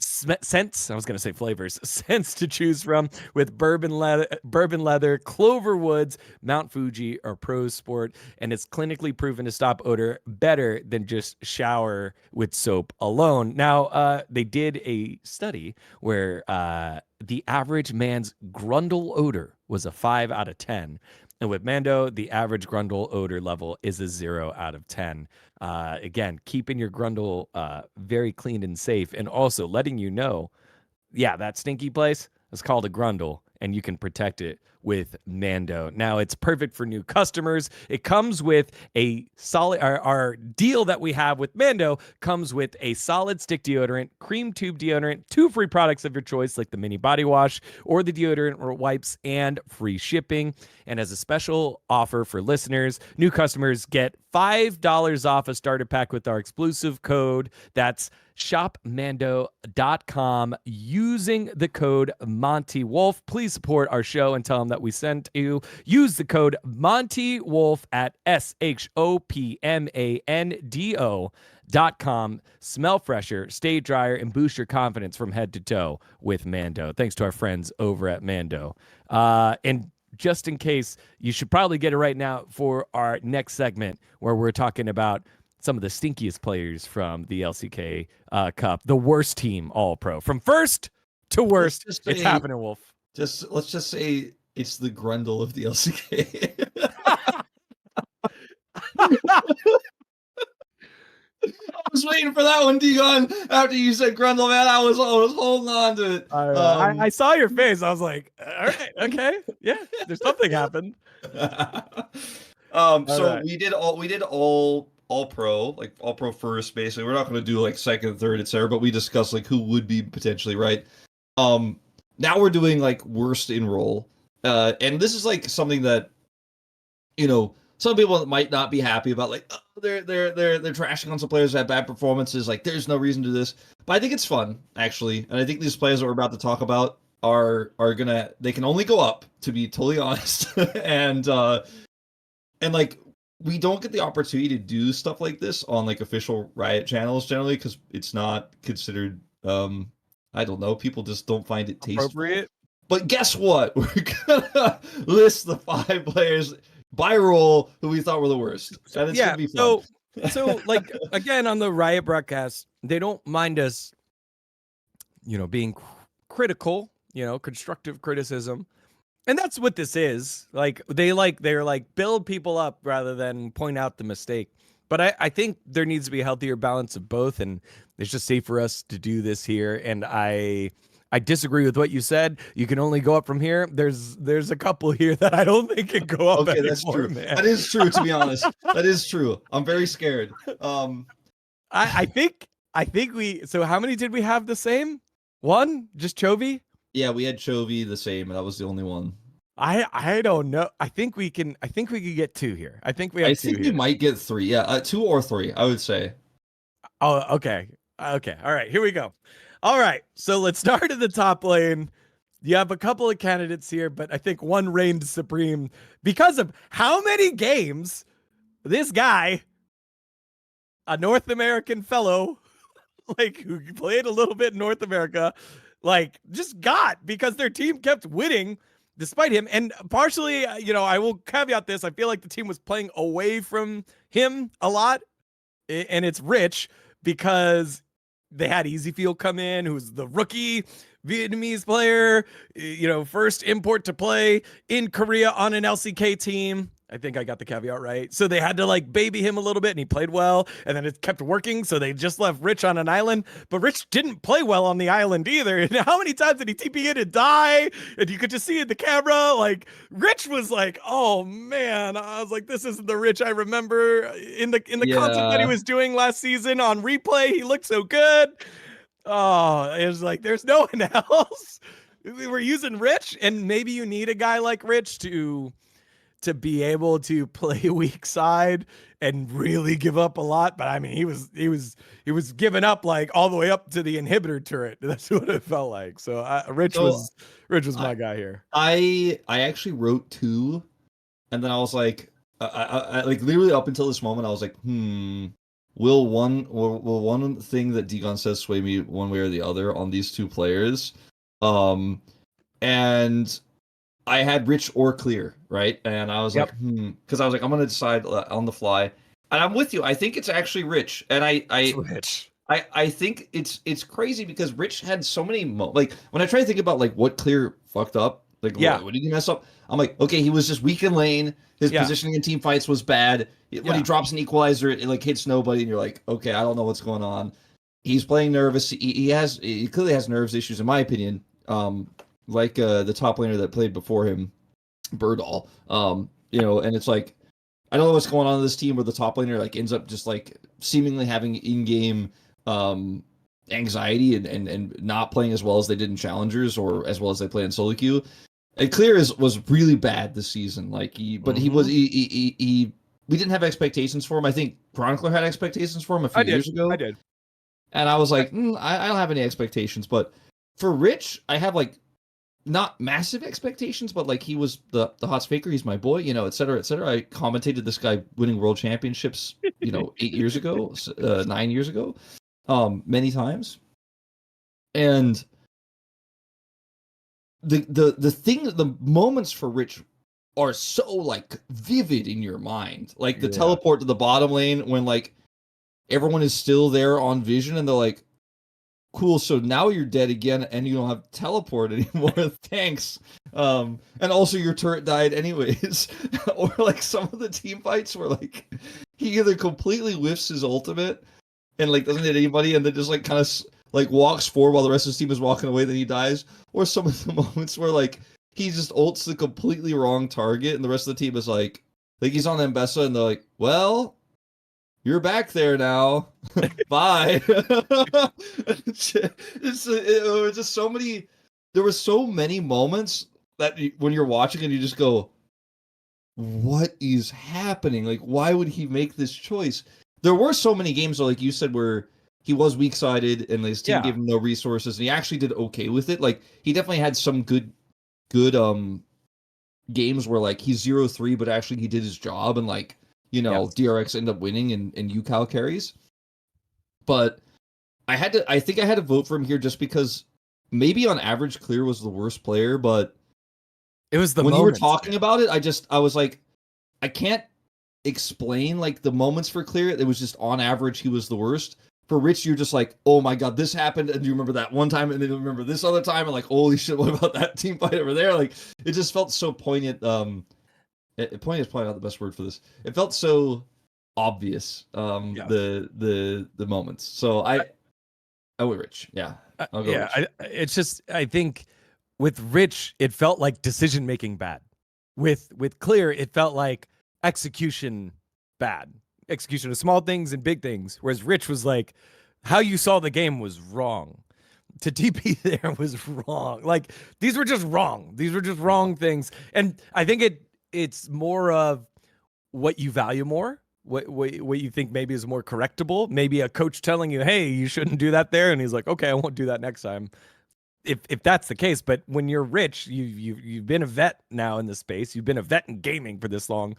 scents. I was going to say flavors. Scents to choose from, with bourbon leather, clover woods, Mount Fuji, or Pro Sport, and it's clinically proven to stop odor better than just shower with soap alone. Now, they did a study where the average man's grundle odor was a 5 out of 10. And with Mando, the average grundle odor level is a 0 out of 10. Again, keeping your grundle very clean and safe, and also letting you know, yeah, that stinky place is called a grundle, and you can protect it with Mando. Now, it's perfect for new customers. It comes with a solid, our deal that we have with Mando comes with a solid stick deodorant, cream tube deodorant, 2 free products of your choice, like the mini body wash or the deodorant or wipes, and free shipping. And as a special offer for listeners, new customers get $5 off a starter pack with our exclusive code. That's shopmando.com using the code Monte Wolf. Please support our show and tell them that we sent you. Use the code Monte Wolf at shopmando.com. Smell fresher, stay drier, and boost your confidence from head to toe with Mando. Thanks to our friends over at Mando. And just in case, you should probably get it right now for our next segment, where we're talking about some of the stinkiest players from the LCK Cup, the worst team all pro. From first to worst, it's happening, Wolf. Let's just say it's the grundle of the LCK. I was waiting for that one, dGon. After you said grundle, man, I was holding on to it. I saw your face. I was like, all right, okay, yeah, there's something happened. So we did all pro, like all pro first, basically. We're not going to do like second, third, etc., but we discussed like who would be potentially right. Now we're doing like worst in role, and this is like something that, some people might not be happy about, like, oh, they're trashing on some players that have bad performances. Like, there's no reason to do this, but I think it's fun, actually, and I think these players that we're about to talk about they can only go up, to be totally honest. And like, we don't get the opportunity to do stuff like this on like official Riot channels generally because it's not considered I don't know, people just don't find it tasteful. Appropriate. But guess what? We're gonna list the 5 players by role who we thought were the worst. And it's gonna be fun. So like again on the Riot broadcast, they don't mind us, being critical, constructive criticism. And that's what this is. Like they're like build people up rather than point out the mistake. But I think there needs to be a healthier balance of both, and it's just safe for us to do this here. And I disagree with what you said. You can only go up from here. There's a couple here that I don't think can go up. Okay, anymore, that's true. Man. That is true, to be honest. That is true. I'm very scared. I think we. So how many did we have the same? One, just Chovy. Yeah, we had Chovy the same, and that was the only one. I don't know. I think we could get 2 here. I think we have 2 think here. we might get 3. Yeah, 2 or 3, I would say. Oh, okay. Okay. All right. Here we go. All right. So let's start at the top lane. You have a couple of candidates here, but I think one reigned supreme because of how many games this guy, a North American fellow, like who played a little bit in North America, like just got because their team kept winning despite him. And partially, I will caveat this. I feel like the team was playing away from him a lot. And it's Rich because they had Easyfield come in, who's the rookie Vietnamese player, first import to play in Korea on an LCK team. I think I got the caveat right. So they had to like baby him a little bit and he played well and then it kept working. So they just left Rich on an island, but Rich didn't play well on the island either. And how many times did he TP in and die? And you could just see in the camera, like Rich was like, oh man, I was like, this isn't the Rich I remember in the content that he was doing last season on replay. He looked so good. Oh, it was like, there's no one else. We were using Rich and maybe you need a guy like Rich to be able to play weak side and really give up a lot. But I mean, he was giving up like all the way up to the inhibitor turret. That's what it felt like. So Rich was my guy here. I actually wrote 2, and then I was like, I like literally up until this moment, I was like, will one thing that dGon says sway me one way or the other on these 2 players? And I had Rich or Clear, right? And I was like, because I was like, I'm gonna decide on the fly. And I'm with you. I think it's actually Rich, and Rich. I think it's crazy because Rich had so many like when I try to think about like what Clear fucked up, like what did he mess up? I'm like, okay, he was just weak in lane. His positioning in team fights was bad. When he drops an equalizer, it like hits nobody, and you're like, okay, I don't know what's going on. He's playing nervous. He clearly has nerves issues, in my opinion. Like the top laner that played before him, Birdall. And it's like I don't know what's going on in this team where the top laner like ends up just like seemingly having in-game anxiety and not playing as well as they did in challengers or as well as they play in solo queue. And Clear was really bad this season. Like we didn't have expectations for him. I think Chronicler had expectations for him a few years ago. I did. And I was like, I don't have any expectations. But for Rich, I have like not massive expectations, but like he was the hot faker. He's my boy, et cetera, et cetera. I commentated this guy winning world championships, 8 years ago, 9 years ago, many times. And the moments for Rich are so like vivid in your mind. Like the teleport to the bottom lane when like everyone is still there on vision and they're like, cool, so now you're dead again and you don't have teleport anymore. Thanks. And also your turret died anyways. Or like some of the team fights where like he either completely whiffs his ultimate and like doesn't hit anybody and then just like kind of like walks forward while the rest of his team is walking away, then he dies. Or some of the moments where like he just ults the completely wrong target and the rest of the team is like he's on Mbessa and they're like, well, you're back there now. Bye. It was just so many. There were so many moments that when you're watching and you just go, "What is happening? Like, why would he make this choice?" There were so many games, like you said, where he was weak-sided and his team gave him no resources, and he actually did okay with it. Like, he definitely had some good games where like he's 0-3, but actually he did his job and like Yes. DRX end up winning and UCal carries. But I think I had to vote for him here just because maybe on average Clear was the worst player, but It was the when you were moments, talking man. about it, I was like, I can't explain like the moments for Clear. It was just on average he was the worst. For Rich, you're just like, oh my god, this happened, and you remember that one time, and then you remember this other time, and like, holy shit, what about that team fight over there? Like, it just felt so poignant. Poignant is probably not the best word for this. It felt so obvious. Yes. The moments. So I went Rich. Yeah, I'll go Yeah, Rich. it's just I think with Rich, it felt like decision making bad. With Clear, it felt like execution bad. Execution of small things and big things. Whereas Rich was like, how you saw the game was wrong. To TP there was wrong. Like these were just wrong. These were just wrong things. And I think it's more of what you value more. What you think maybe is more correctable. Maybe a coach telling you, hey, you shouldn't do that there. And he's like, okay, I won't do that next time. If that's the case, but when you're Rich, you've been a vet now in the space. You've been a vet in gaming for this long.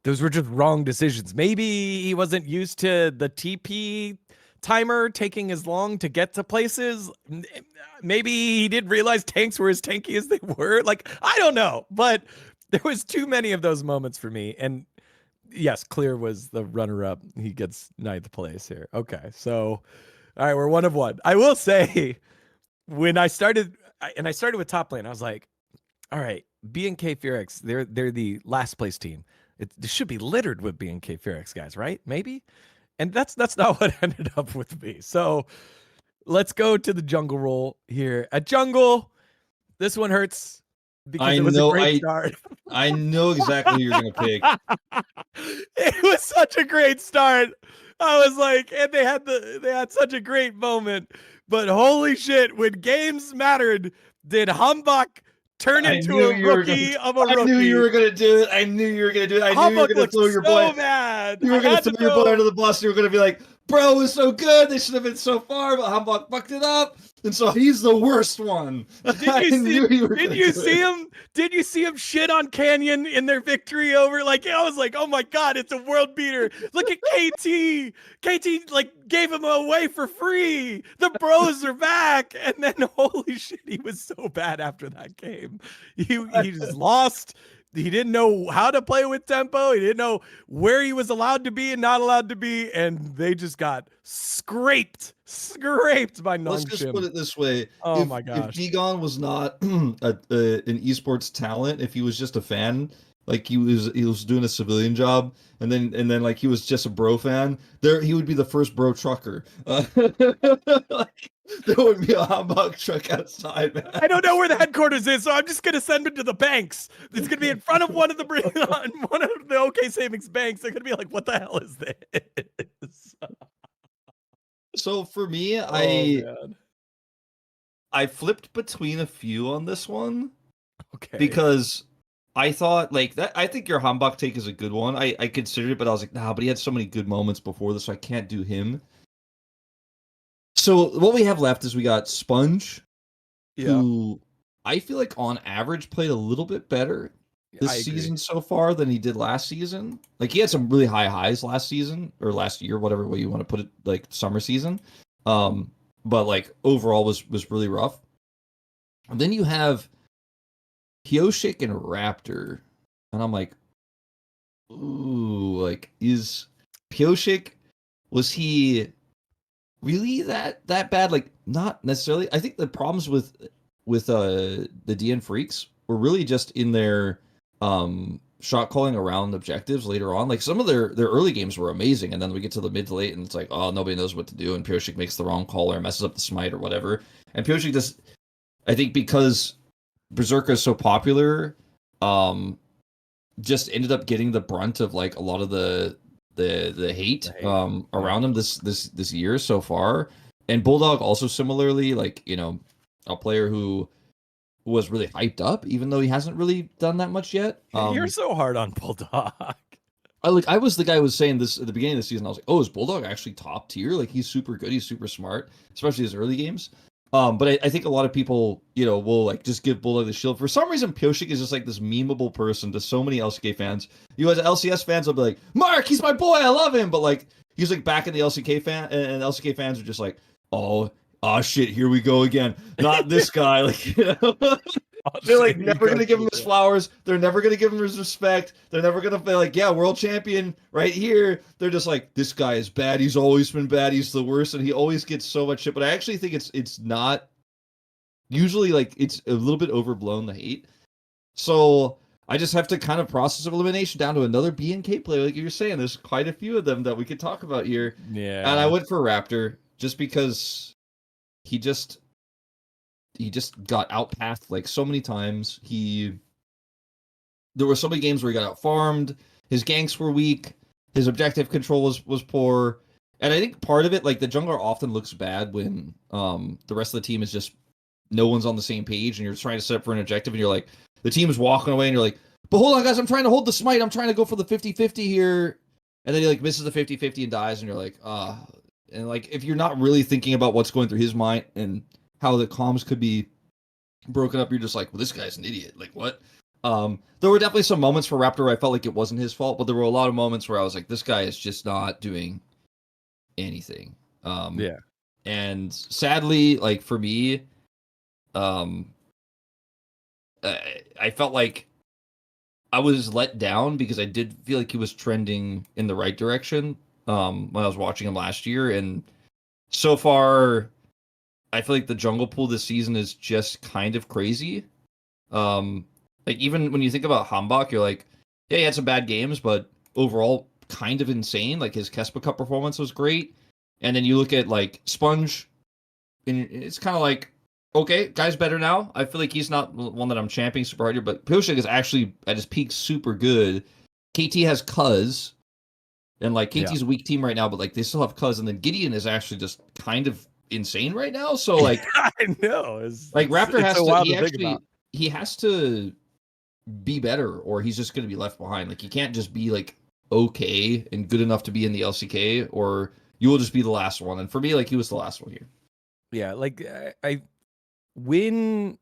Those were just wrong decisions. Maybe he wasn't used to the TP timer taking as long to get to places. Maybe he didn't realize tanks were as tanky as they were. Like, I don't know, but there was too many of those moments for me. And yes, Clear was the runner-up. He gets ninth place here. Okay, so all right, we're one of one. I will say, when I started with top lane, I was like, all right, B&K Fearx, they're the last place team. It should be littered with B&K Fearx guys, right? Maybe, and that's not what ended up with me. So let's go to the jungle role here. At jungle, this one hurts because I it was a know great start. I know exactly who you're gonna pick. It was such a great start. I was like, and they had such a great moment. But holy shit, when games mattered, did Humbug turn I into knew a you were gonna. rookie of a I knew you rookie? were gonna do it. I knew you were gonna do it. I knew you were Humbug gonna looked throw your boy. so mad. You I were gonna had to throw your boy throw. under the bus. You were gonna be like, "Bro, it was so good. They should have been so far, but Hambach fucked it up, and so he's the worst one." Did I you see? knew you were Did gonna you do see it. him? Did you see him shit on Canyon in their victory over? Like I was like, oh my god, it's a world beater. Look at KT. KT like gave him away for free. The bros are back, and then holy shit, he was so bad after that game. He just lost. He didn't know how to play with tempo. He didn't know where he was allowed to be and not allowed to be, and they just got scraped by Let's just put Nongshim. it this way: Oh my if gosh. dGon was not an esports talent, if he was just a fan, like he was doing a civilian job, and then like he was just a bro fan, there he would be the first bro trucker. Like, there would be a Hambach truck outside, man. I don't know where the headquarters is, so I'm just gonna send him to the banks. It's gonna be in front of one of the one of the OK Savings banks. They're gonna be like, "What the hell is this?" So for me, Oh man. I flipped between a few on this one Okay. because I thought like that. I think your Hambach take is a good one. I considered it, but I was like, nah. But he had so many good moments before this, so I can't do him. So what we have left is we got Sponge, Yeah, who I feel like on average played a little bit better I this agree. season so far than he did last season. Like he had some really high highs last season or last year, whatever way you want to put it, like summer season. But like overall was really rough. And then you have Kyoshik and Raptor, and I'm like, ooh, like is Kyoshik, was he really that bad? Like not necessarily. I think the problems with the DN freaks were really just in their shot calling around objectives later on. Like some of their early games were amazing, and then we get to the mid to late, and it's like, oh, nobody knows what to do, and Pyosik makes the wrong call or messes up the smite or whatever. And Pyosik just, I think because Berserker is so popular, just ended up getting the brunt of like a lot of the hate around him this year so far. And Bulldog also similarly, like, a player who was really hyped up, even though he hasn't really done that much yet. You're so hard on Bulldog. I was the guy who was saying this at the beginning of the season. I was like, oh, is Bulldog actually top tier? Like he's super good, he's super smart, especially his early games. But I think a lot of people, will like just give Bulldog the shield. For some reason, Pioshik is just like this memeable person to so many LCK fans. You as LCS fans will be like, Mark, he's my boy, I love him. But like he's like back in the LCK fan, and LCK fans are just like, oh shit, here we go again. Not this guy. Like, they're like never gonna give him his flowers. They're never gonna give him his respect. They're never gonna be like, yeah, world champion right here. They're just like, this guy is bad. He's always been bad. He's the worst, and he always gets so much shit. But I actually think it's not usually like it's a little bit overblown, the hate. So I just have to kind of process of elimination down to another BNK player, like you're saying. There's quite a few of them that we could talk about here. Yeah. And I went for Raptor just because he just got outpathed like so many times. There were so many games where he got out farmed. His ganks were weak. His objective control was poor. And I think part of it, like the jungler often looks bad when the rest of the team is just no one's on the same page and you're trying to set up for an objective and you're like, the team is walking away and you're like, but hold on guys, I'm trying to hold the smite. I'm trying to go for the 50-50 here. And then he like misses the 50-50 and dies and you're like, and like if you're not really thinking about what's going through his mind and how the comms could be broken up, you're just like, well, this guy's an idiot. Like what? There were definitely some moments for Raptor where I felt like it wasn't his fault, but there were a lot of moments where I was like, this guy is just not doing anything. Yeah. And sadly, like for me, I felt like I was let down because I did feel like he was trending in the right direction when I was watching him last year. And so far, I feel like the jungle pool this season is just kind of crazy. Like even when you think about Hambach, you're like, yeah, he had some bad games, but overall kind of insane. Like his Kespa Cup performance was great. And then you look at like Sponge, and it's kind of like, okay, guy's better now. I feel like he's not one that I'm championing super hard here, but Pioshik is actually at his peak super good. KT has Cuz, and like KT's a weak team right now, but like they still have Cuz, and then Gideon is actually just kind of insane right now. So like, I know, Raptor has so to. He has to be better, or he's just going to be left behind. Like he can't just be like okay and good enough to be in the LCK, or you will just be the last one. And for me, like he was the last one here. Yeah, like when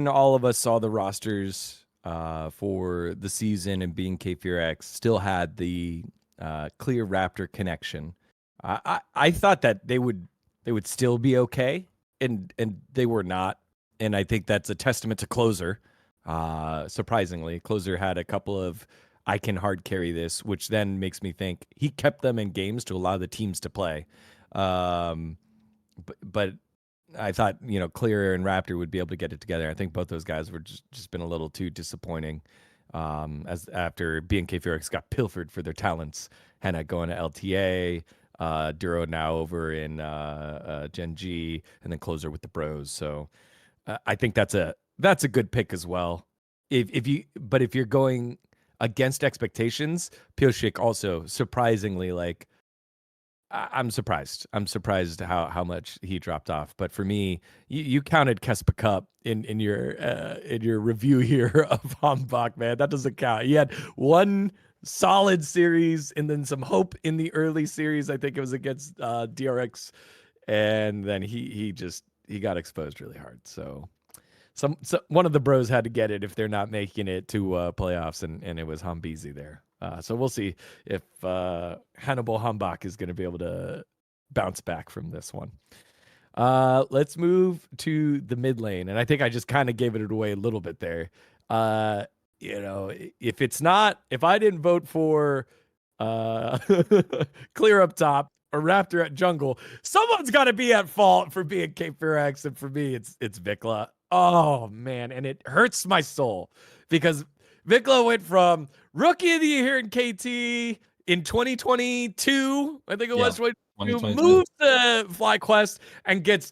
all of us saw the rosters for the season and being KFearX still had the clear Raptor connection, I thought that they would still be okay, and they were not. And I think that's a testament to Closer. Surprisingly, Closer had a couple of I can hard carry this, which then makes me think he kept them in games to allow the teams to play. But I thought, Clear and Raptor would be able to get it together. I think both those guys were just been a little too disappointing. As after BNK Fearix got pilfered for their talents, Henna going to LTA, Duro now over in Gen G, and then Closer with the Bros. So I think that's a good pick as well. If you're going against expectations, Pioshik also surprisingly like. I'm surprised. I'm surprised how much he dropped off. But for me, you counted Kespa Cup in your review here of Hambach, man. That doesn't count. He had one solid series and then some hope in the early series. I think it was against DRX, and then he got exposed really hard. So one of the bros had to get it if they're not making it to playoffs, and it was Hambizi there. So we'll see if Hannibal Hambach is going to be able to bounce back from this one. Let's move to the mid lane. And I think I just kind of gave it away a little bit there. If I didn't vote for Clear up top or Raptor at jungle, someone's got to be at fault for being KFearX, and for me, it's Vikla. Oh, man. And it hurts my soul because Vikla went from Rookie of the Year in KT in 2022, I think it was, moves to FlyQuest and gets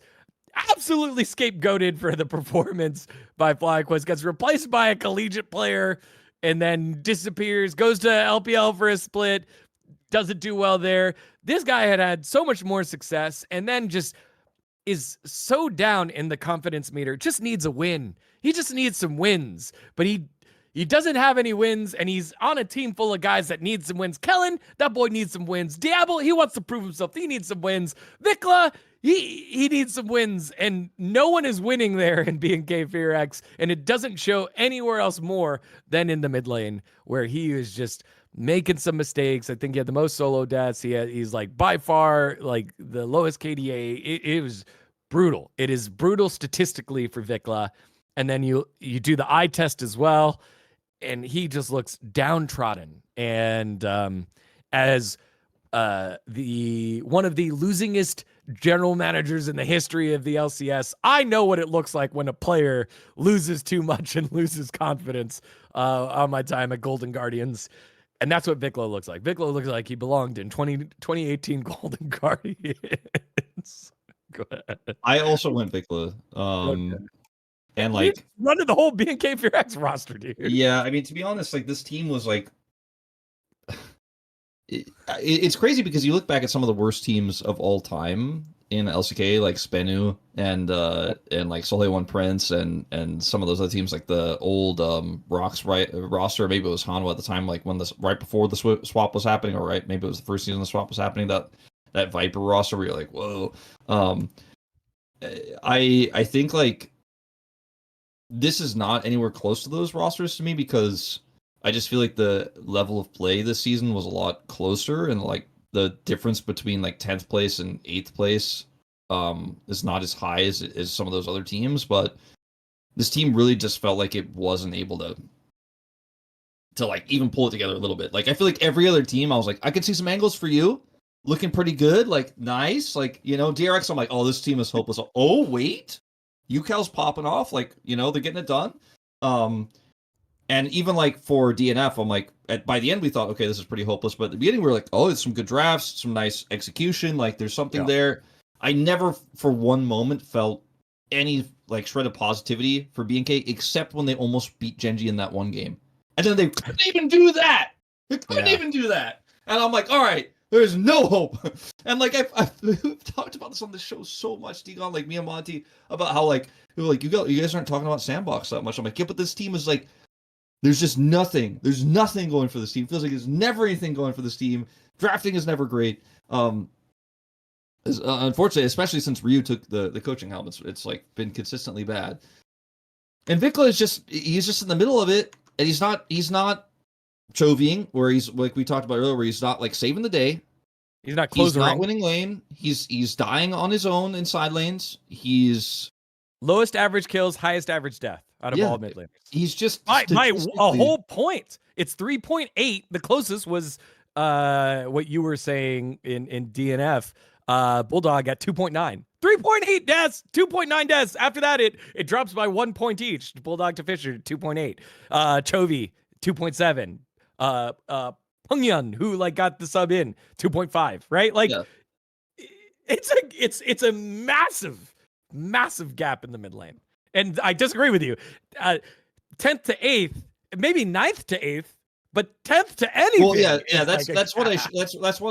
absolutely scapegoated for the performance by FlyQuest, gets replaced by a collegiate player, and then disappears, goes to LPL for a split, doesn't do well there. This guy had so much more success, and then just is so down in the confidence meter, just needs a win. He just needs some wins, but he he doesn't have any wins, and he's on a team full of guys that need some wins. Kellen, that boy needs some wins. Diablo, he wants to prove himself. He needs some wins. Vikla, he needs some wins, and no one is winning there in BNK Fear and it doesn't show anywhere else more than in the mid lane, where he is just making some mistakes. I think he had the most solo deaths. He's like by far like the lowest KDA. It was brutal. It is brutal statistically for Vikla. And then you do the eye test as well, and he just looks downtrodden. And as the one of the losingest general managers in the history of the LCS, I know what it looks like when a player loses too much and loses confidence on my time at Golden Guardians. And that's what Vikla looks like. Vikla looks like he belonged in 2018 Golden Guardians. Go ahead. I also went Vikla. Okay. And like running the whole BNK Fear X roster, dude. Yeah, I mean, to be honest, like this team was like, it's crazy because you look back at some of the worst teams of all time in LCK, like Spenu and like Soleil One Prince and some of those other teams, like the old Rocks roster. Maybe it was Hanwha at the time, like when right before the swap was happening, or right, maybe it was the first season the swap was happening. That Viper roster where you're like, whoa. I think like this is not anywhere close to those rosters to me, because I just feel like the level of play this season was a lot closer, and like the difference between like 10th place and 8th place is not as high as some of those other teams. But this team really just felt like it wasn't able to like even pull it together a little bit. Like I feel like every other team, I was like, I could see some angles for you, looking pretty good, like nice, like, you know, DRX, I'm like, oh, this team is hopeless. Oh wait, UCal's popping off, like, you know, they're getting it done. And even like for DNF, I'm like, by the end we thought, okay, this is pretty hopeless. But at the beginning we were like, oh, it's some good drafts, some nice execution, like there's something there. I never for one moment felt any like shred of positivity for BNK, except when they almost beat Genji in that one game. And then they couldn't even do that. They couldn't even do that. And I'm like, all right, there's no hope. And like I've talked about this on the show so much, dGon, like me and Monte, about how like you guys aren't talking about Sandbox that much. I'm like, yeah, but this team is like, there's just nothing. There's nothing going for this team. It feels like there's never anything going for this team. Drafting is never great. Unfortunately, especially since Ryu took the coaching helmets, it's like been consistently bad. And Vikla is he's just in the middle of it, and he's not Chovying, where he's like we talked about earlier, where he's not like saving the day. He's not closing. He's not winning lane. He's dying on his own in side lanes. He's lowest average kills, highest average death out of all mid laners. He's just a whole point. It's 3.8. The closest was what you were saying in DNF. Bulldog at 2.9. 3.8 deaths, 2.9 deaths. After that, it drops by 1 point each. Bulldog to Fisher, 2.8. Chovy, 2.7. Pungyun, who like got the sub in, 2.5. Right? Like it's a massive gap in the mid lane. And I disagree with you. 10th to 8th, maybe 9th to 8th, but 10th to anything. Well, yeah, that's what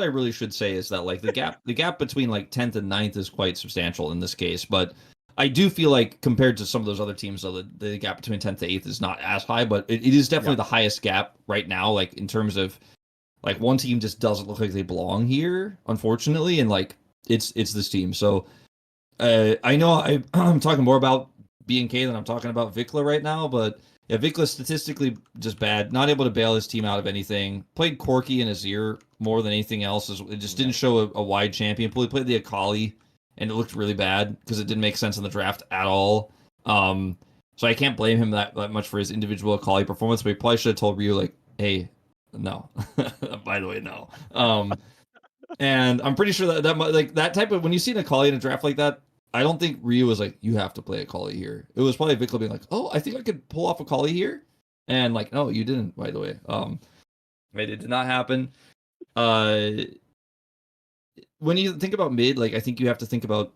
I really should say, is that like the gap between like 10th and 9th is quite substantial in this case. But I do feel like compared to some of those other teams, though, the gap between 10th to 8th is not as high, but it is definitely the highest gap right now, like in terms of like one team just doesn't look like they belong here, unfortunately, and like it's this team. So I know I'm talking more about BNK than I'm talking about Vikla right now, but yeah, Vikla statistically just bad. Not able to bail his team out of anything. Played Corki in his ear more than anything else. It just didn't show a wide champion pool. He played the Akali, and it looked really bad because it didn't make sense in the draft at all. So I can't blame him that much for his individual Akali performance, but he probably should have told Ryu, like, hey, no. By the way, no. And I'm pretty sure that like that type of, when you see an Akali in a draft like that, I don't think Ryu was like, you have to play Akali here. It was probably Vikla being like, oh, I think I could pull off Akali here. And like, no, you didn't, by the way. It did not happen. When you think about mid, like I think you have to think about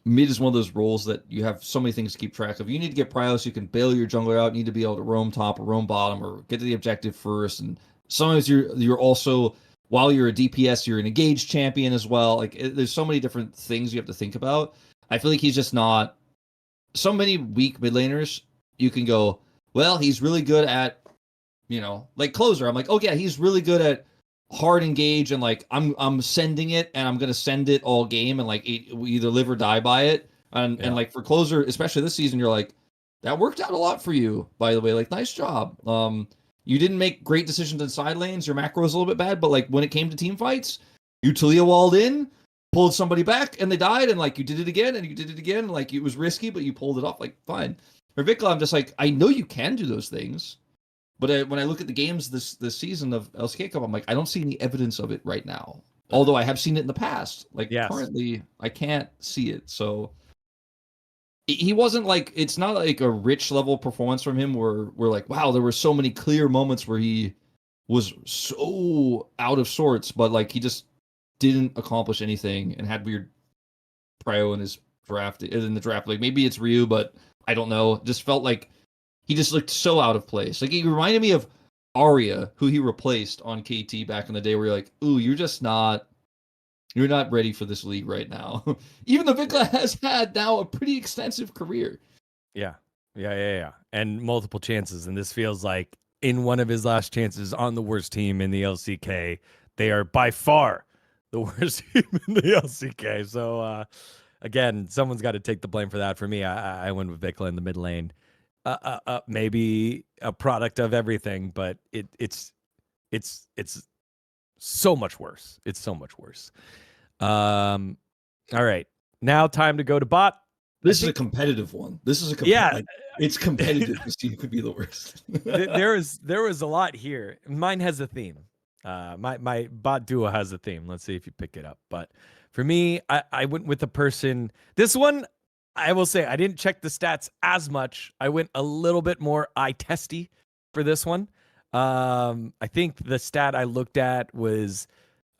mid is one of those roles that you have so many things to keep track of. You need to get prio so you can bail your jungler out. You need to be able to roam top or roam bottom or get to the objective first. And sometimes you're also, while you're a DPS, you're an engaged champion as well. Like there's so many different things you have to think about. I feel like he's just not. So many weak mid laners, you can go, well, he's really good at, like closer. I'm like, oh yeah, he's really good at hard engage, and like I'm sending it, and I'm gonna send it all game, and like we either live or die by it. And like for closer, especially this season, you're like, that worked out a lot for you, by the way. Like, nice job. You didn't make great decisions in side lanes. Your macro was a little bit bad, but like when it came to team fights, you Talia walled in, pulled somebody back, and they died, and like you did it again, and you did it again. And, like it was risky, but you pulled it off. Like, fine. For Vikla, I'm just like, I know you can do those things, but when I look at the games this season of LCK Cup, I'm like, I don't see any evidence of it right now. Although I have seen it in the past. Like currently, I can't see it. So he wasn't like, it's not like a rich level performance from him where we're like, wow, there were so many clear moments where he was so out of sorts, but like he just didn't accomplish anything and had weird prio in his draft, in the draft. Like maybe it's Ryu, but I don't know. Just felt like he just looked so out of place. Like he reminded me of Arya, who he replaced on KT back in the day, where you're like, ooh, you're not ready for this league right now. Even though Vikla has had now a pretty extensive career. Yeah. And multiple chances. And this feels like in one of his last chances on the worst team in the LCK. They are by far the worst team in the LCK. So, again, someone's got to take the blame for that. For me, I went with Vikla in the mid lane. Maybe a product of everything, but it's so much worse. It's so much worse. All right, now time to go to bot. This is a competitive one. This is it's competitive to see who could be the worst. there was a lot here. Mine has a theme. My bot duo has a theme. Let's see if you pick it up. But for me, I went with the person. This one, I will say, I didn't check the stats as much. I went a little bit more eye testy for this one. I think the stat I looked at was,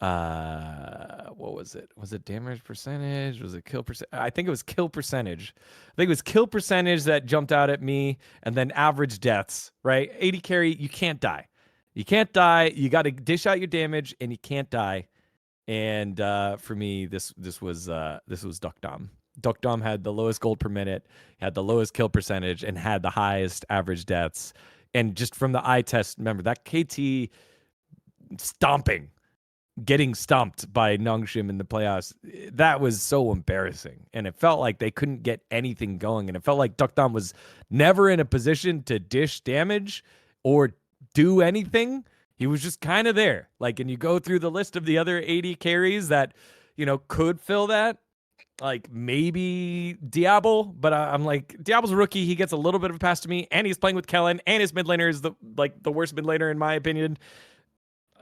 what was it? Was it damage percentage? Was it kill percent? I think it was kill percentage. I think it was kill percentage that jumped out at me, and then average deaths, right? 80 carry, you can't die. You can't die. You got to dish out your damage, and you can't die. And for me, this was dGon. dGon had the lowest gold per minute, had the lowest kill percentage, and had the highest average deaths. And just from the eye test, remember that KT getting stomped by Nongshim in the playoffs, that was so embarrassing. And it felt like they couldn't get anything going. And it felt like dGon was never in a position to dish damage or do anything. He was just kind of there. Like, and you go through the list of the other 80 carries that, could fill that. Like maybe Diablo, but I'm like, Diablo's a rookie. He gets a little bit of a pass to me, and he's playing with Kellen, and his mid laner is the worst mid laner in my opinion.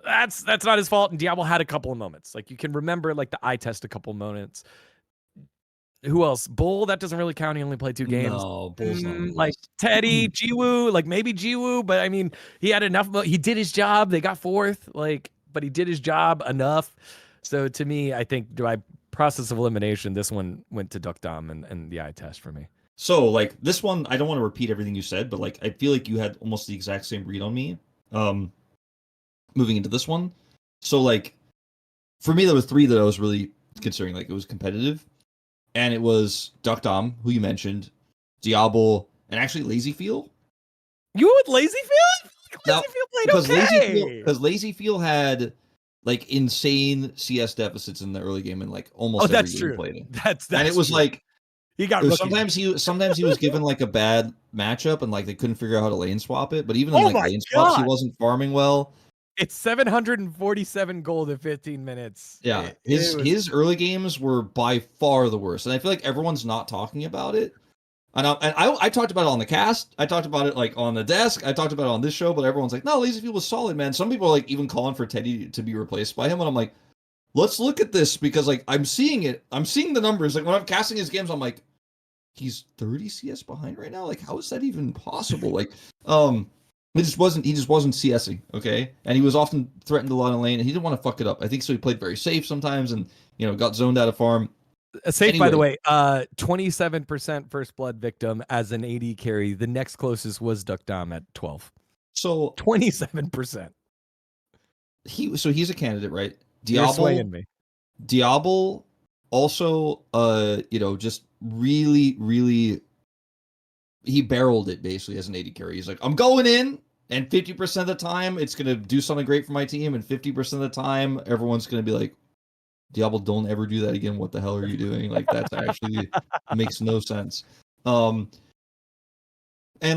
That's not his fault. And Diablo had a couple of moments. Like you can remember like the eye test a couple of moments. Who else? Bull, that doesn't really count. He only played 2 games. No, Bull's not like Teddy, Jiwoo, like maybe Jiwoo, but I mean, he had enough. He did his job. They got 4th, but he did his job enough. So to me, I think by process of elimination, this one went to dGon and the eye test for me. So like this one, I don't want to repeat everything you said, but like I feel like you had almost the exact same read on me. Moving into this one, so like for me, there were 3 that I was really considering. Like it was competitive, and it was dGon, who you mentioned, Diablo, and actually LazyFeel. You went with LazyFeel? Now, LazyFeel played okay. Because LazyFeel had like insane CS deficits in the early game, and like almost every game he played in. That's and it was true. like he got sometimes he was given like a bad matchup, and like they couldn't figure out how to lane swap it. But even in lane swaps, he wasn't farming well. It's 747 gold in 15 minutes. Yeah, his early games were by far the worst, and I feel like everyone's not talking about it. And I talked about it on the cast. I talked about it like on the desk. I talked about it on this show, but everyone's like, no, LazyFeel was solid, man. Some people are like even calling for Teddy to be replaced by him, and I'm like, let's look at this, because like I'm seeing it. I'm seeing the numbers. Like when I'm casting his games, I'm like, he's 30 CS behind right now. Like how is that even possible? Like he just wasn't CSing, okay? And he was often threatened a lot in lane, and he didn't want to fuck it up. I think so he played very safe sometimes, and got zoned out of farm. Safe, anyway. By the way, 27% first blood victim as an AD carry. The next closest was dGon at 12. So 27%. He's a candidate, right? You're swaying me. Diablo also, just really, really he barreled it basically as an AD carry. He's like, I'm going in, and 50% of the time it's gonna do something great for my team, and 50% of the time everyone's gonna be like, Diablo, don't ever do that again. What the hell are you doing? Like that's actually makes no sense. And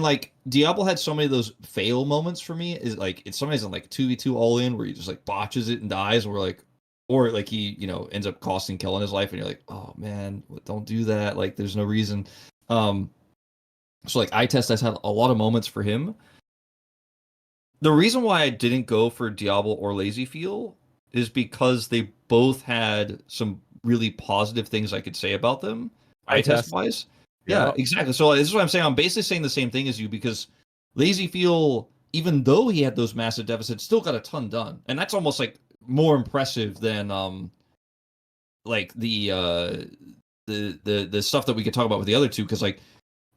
like Diablo had so many of those fail moments for me. Is like it's sometimes in like 2v2 all in where he just like botches it and dies, and we're like, or like he ends up costing kill in his life, and you're like, oh man, don't do that. Like there's no reason. So like I test has had a lot of moments for him. The reason why I didn't go for Diablo or Lazy Feel is because they both had some really positive things I could say about them. I test wise. Yeah, exactly. So this is what I'm saying. I'm basically saying the same thing as you because Lazy Feel, even though he had those massive deficits, still got a ton done, and that's almost like more impressive than like the stuff that we could talk about with the other two because like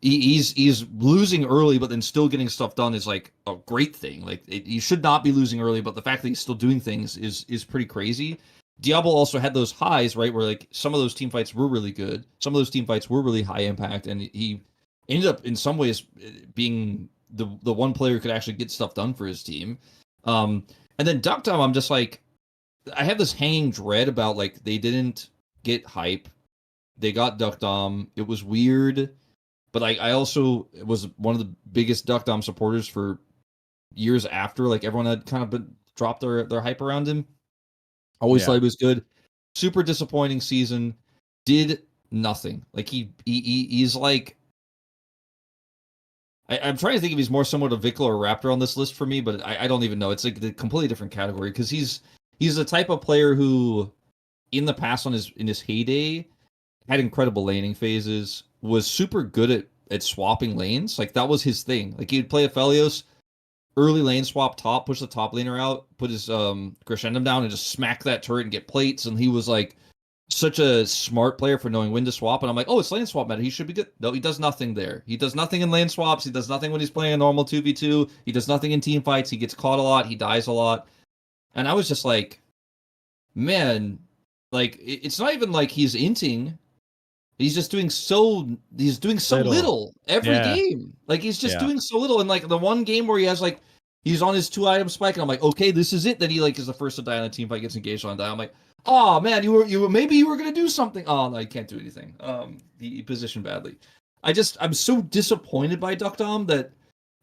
he's losing early but then still getting stuff done is like a great thing. Like he should not be losing early, but the fact that he's still doing things is pretty crazy. Diablo also had those highs, right, where like some of those team fights were really good, some of those team fights were really high impact, and he ended up in some ways being the one player who could actually get stuff done for his team. And then Duck Dom, I'm just like, I have this hanging dread about like they didn't get hype, they got Duck Dom, it was weird, but I also was one of the biggest Duck Dom supporters for years after like everyone had kind of dropped their hype around him. Always thought he was good. Super disappointing season. Did nothing. Like he's like, I'm trying to think if he's more similar to Vikla or Raptor on this list for me, but I don't even know. It's like a completely different category because he's the type of player who, in the past in his heyday, had incredible laning phases. Was super good at swapping lanes. Like that was his thing. Like he'd play Aphelios, early lane swap top, push the top laner out, put his crescendo down, and just smack that turret and get plates. And he was like such a smart player for knowing when to swap. And I'm like, oh, it's lane swap meta. He should be good. No, he does nothing there. He does nothing in lane swaps. He does nothing when he's playing a normal 2v2. He does nothing in team fights. He gets caught a lot. He dies a lot. And I was just like, man, like it's not even like he's inting. He's just doing so little every game. Like he's just doing so little. And like the one game where he has like he's on his 2-item spike, and I'm like, okay, this is it. Then he like is the first to die on the team fight, gets engaged on die. I'm like, oh man, you were maybe you were gonna do something. Oh no, you can't do anything. He positioned badly. I'm so disappointed by Duck Dom that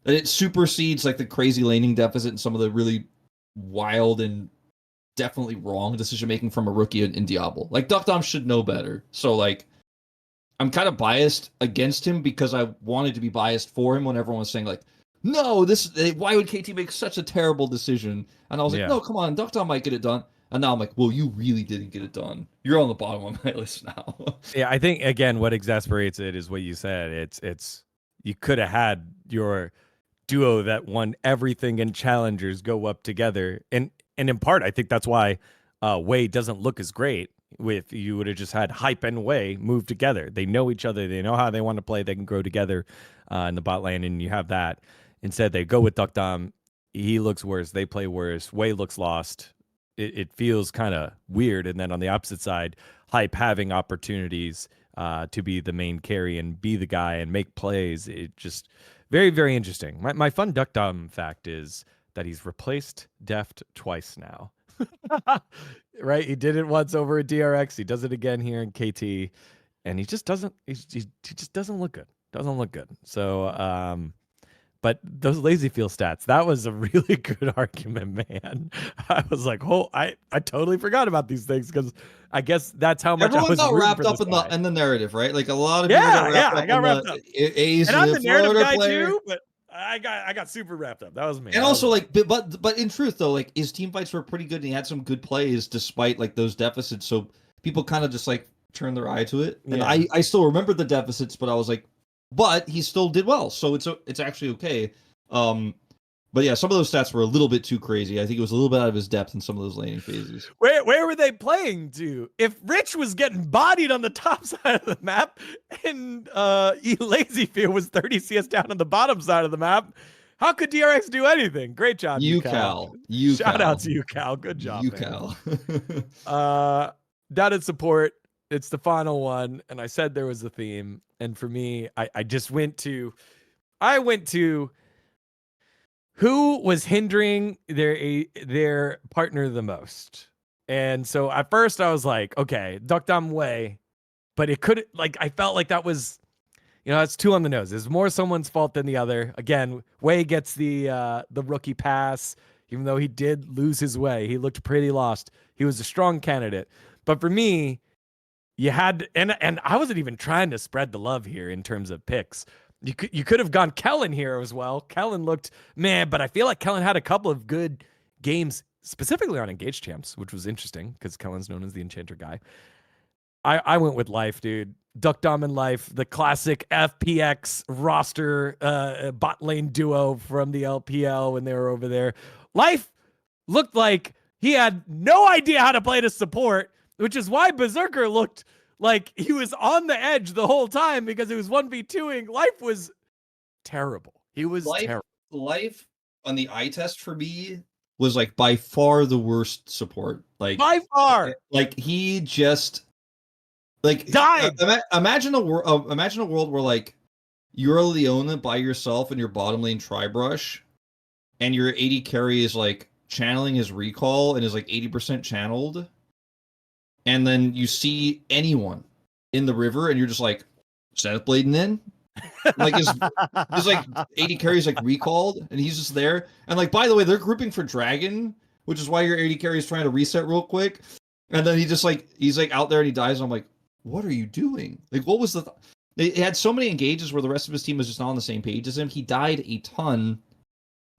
it supersedes like the crazy laning deficit and some of the really wild and definitely wrong decision making from a rookie in Diablo. Like Duck Dom should know better. So like I'm kind of biased against him because I wanted to be biased for him when everyone was saying like, no, why would KT make such a terrible decision? And I was like, no, come on, Duck Dom might get it done. And now I'm like, well, you really didn't get it done. You're on the bottom of my list now. Yeah, I think again, what exasperates it is what you said. It's you could have had your duo that won everything in challengers go up together, and in part, I think that's why Wei doesn't look as great. If you would have just had Hype and Wei move together, they know each other, they know how they want to play, they can grow together in the bot lane, and you have that. Instead, they go with Duck Dom. He looks worse. They play worse. Wei looks lost. It feels kind of weird. And then on the opposite side, Hype having opportunities to be the main carry and be the guy and make plays. It just very, very interesting. My fun Duck Dom fact is that he's replaced Deft twice now. Right? He did it once over at DRX. He does it again here in KT, and he just doesn't. He just doesn't look good. Doesn't look good. So, but those lazy feel stats, that was a really good argument, man. I was like, oh, I totally forgot about these things because I guess that's how much everyone I was got wrapped up in the narrative, right? Like a lot of people got wrapped up. And I'm the narrative guy too, but I got super wrapped up. That was me. And also, like, but in truth, though, like his team fights were pretty good, and he had some good plays despite like those deficits. So people kind of just like turned their eye to it. And I still remember the deficits, but I was like, but he still did well, so it's actually okay. But yeah, some of those stats were a little bit too crazy. I think it was a little bit out of his depth in some of those laning phases. Where were they playing to? If Rich was getting bodied on the top side of the map and Lazyfield was 30 CS down on the bottom side of the map, how could DRX do anything? Great job, UCal. Shout out to UCal. Good job, UCal. Down in support, it's the final one, and I said there was a theme. And for me, I just went to I went to who was hindering their partner the most. And so at first I was like, okay, Duck Dom Way, but it could like I felt like that was that's two on the nose. It's more someone's fault than the other. Again, Way gets the rookie pass, even though he did lose his way. He looked pretty lost. He was a strong candidate. But for me, you had and I wasn't even trying to spread the love here in terms of picks. You could have gone Kellen here as well. Kellen looked man, but I feel like Kellen had a couple of good games, specifically on Engaged Champs, which was interesting because Kellen's known as the Enchanter guy. I went with Life, dude. Duck Dom and Life, the classic FPX roster bot lane duo from the LPL when they were over there. Life looked like he had no idea how to play to support, which is why Berserker looked like he was on the edge the whole time because it was 1v2ing. Life was terrible. He was terrible. Life on the eye test for me was like by far the worst support. Like by far. Like he just like died. Imagine a world where like you're Leona by yourself in your bottom lane tri-brush, and your AD carry is like channeling his recall and is like 80% channeled, and then you see anyone in the river and you're just like, Zenith blading in? Like his like AD carry's like recalled and he's just there. And like, by the way, they're grouping for Dragon, which is why your AD carry is trying to reset real quick. And then he's like out there and he dies. And I'm like, what are you doing? Like, what was they had so many engages where the rest of his team was just not on the same page as him. He died a ton,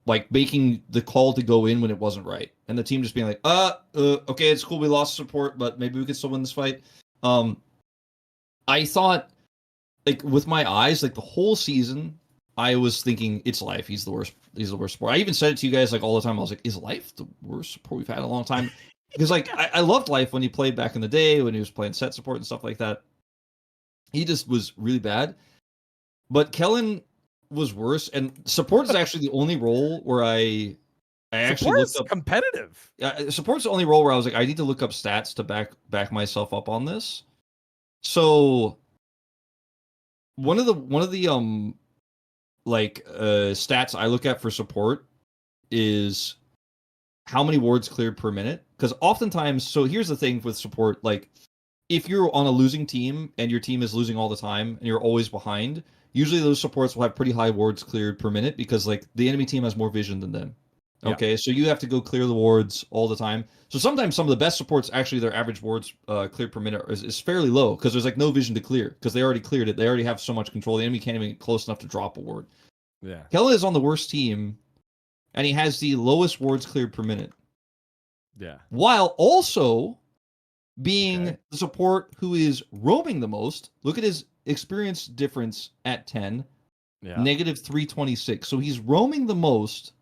like making the call to go in when it wasn't right. And the team just being like, okay, it's cool. We lost support, but maybe we can still win this fight. I thought, like, with my eyes, like the whole season, I was thinking it's Life. He's the worst. He's the worst support. I even said it to you guys like all the time. I was like, is Life the worst support we've had in a long time? Because like I loved Life when he played back in the day, when he was playing set support and stuff like that. He just was really bad. But Kellen was worse, and support is actually the only role where I actually looked up competitive. Yeah, support's the only role where I was like, I need to look up stats to back myself up on this. So one of the stats I look at for support is how many wards cleared per minute. Because oftentimes, so here's the thing with support, like if you're on a losing team and your team is losing all the time and you're always behind, usually those supports will have pretty high wards cleared per minute because like the enemy team has more vision than them. Okay, so you have to go clear the wards all the time. So sometimes some of the best supports, actually their average wards cleared per minute is fairly low because there's like no vision to clear because they already cleared it. They already have so much control. The enemy can't even get close enough to drop a ward. Yeah. Kellen is on the worst team and he has the lowest wards cleared per minute. Yeah. While also being the support who is roaming the most. Look at his experience difference at 10. Yeah. Negative 326. So he's roaming the most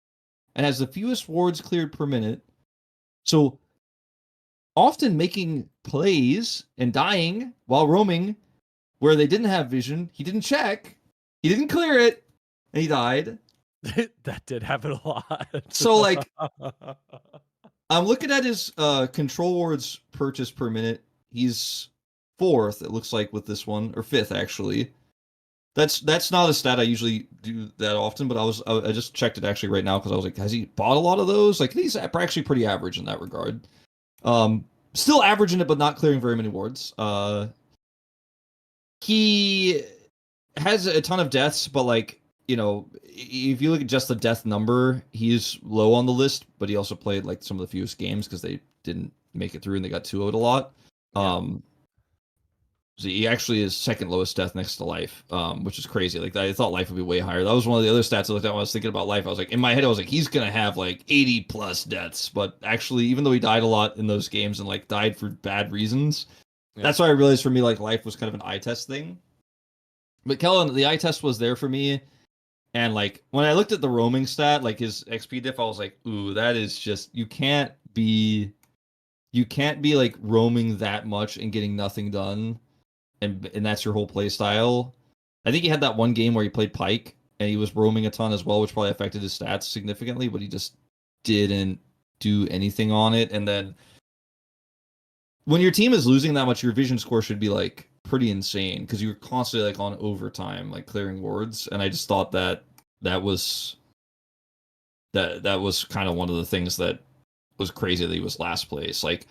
and has the fewest wards cleared per minute. So often making plays and dying while roaming where they didn't have vision. He didn't check. He didn't clear it. And he died. That did happen a lot. So like I'm looking at his control wards purchase per minute. He's 4th, it looks like, with this one, or 5th actually. That's not a stat I usually do that often, but I just checked it actually right now because I was like, has he bought a lot of those? Like he's actually pretty average in that regard. Still averaging it, but not clearing very many wards. He has a ton of deaths, but like, you know, if you look at just the death number, he's low on the list, but he also played like some of the fewest games because they didn't make it through and they got 2-0'd a lot. So he actually is second lowest death next to Life, which is crazy. Like I thought Life would be way higher. That was one of the other stats I looked at when I was thinking about Life. I was like, in my head, I was like, he's gonna have like 80 plus deaths. But actually, even though he died a lot in those games and like died for bad reasons, that's why I realized for me like Life was kind of an eye test thing. But Kellen, the eye test was there for me. And like when I looked at the roaming stat, like his XP diff, I was like, ooh, that is just you can't be like roaming that much and getting nothing done, and that's your whole play style. I think he had that one game where he played Pyke and he was roaming a ton as well, which probably affected his stats significantly, but he just didn't do anything on it. And then when your team is losing that much, your vision score should be like pretty insane because you were constantly like on overtime, like clearing wards, and I just thought that was kind of one of the things that was crazy that he was last place. Like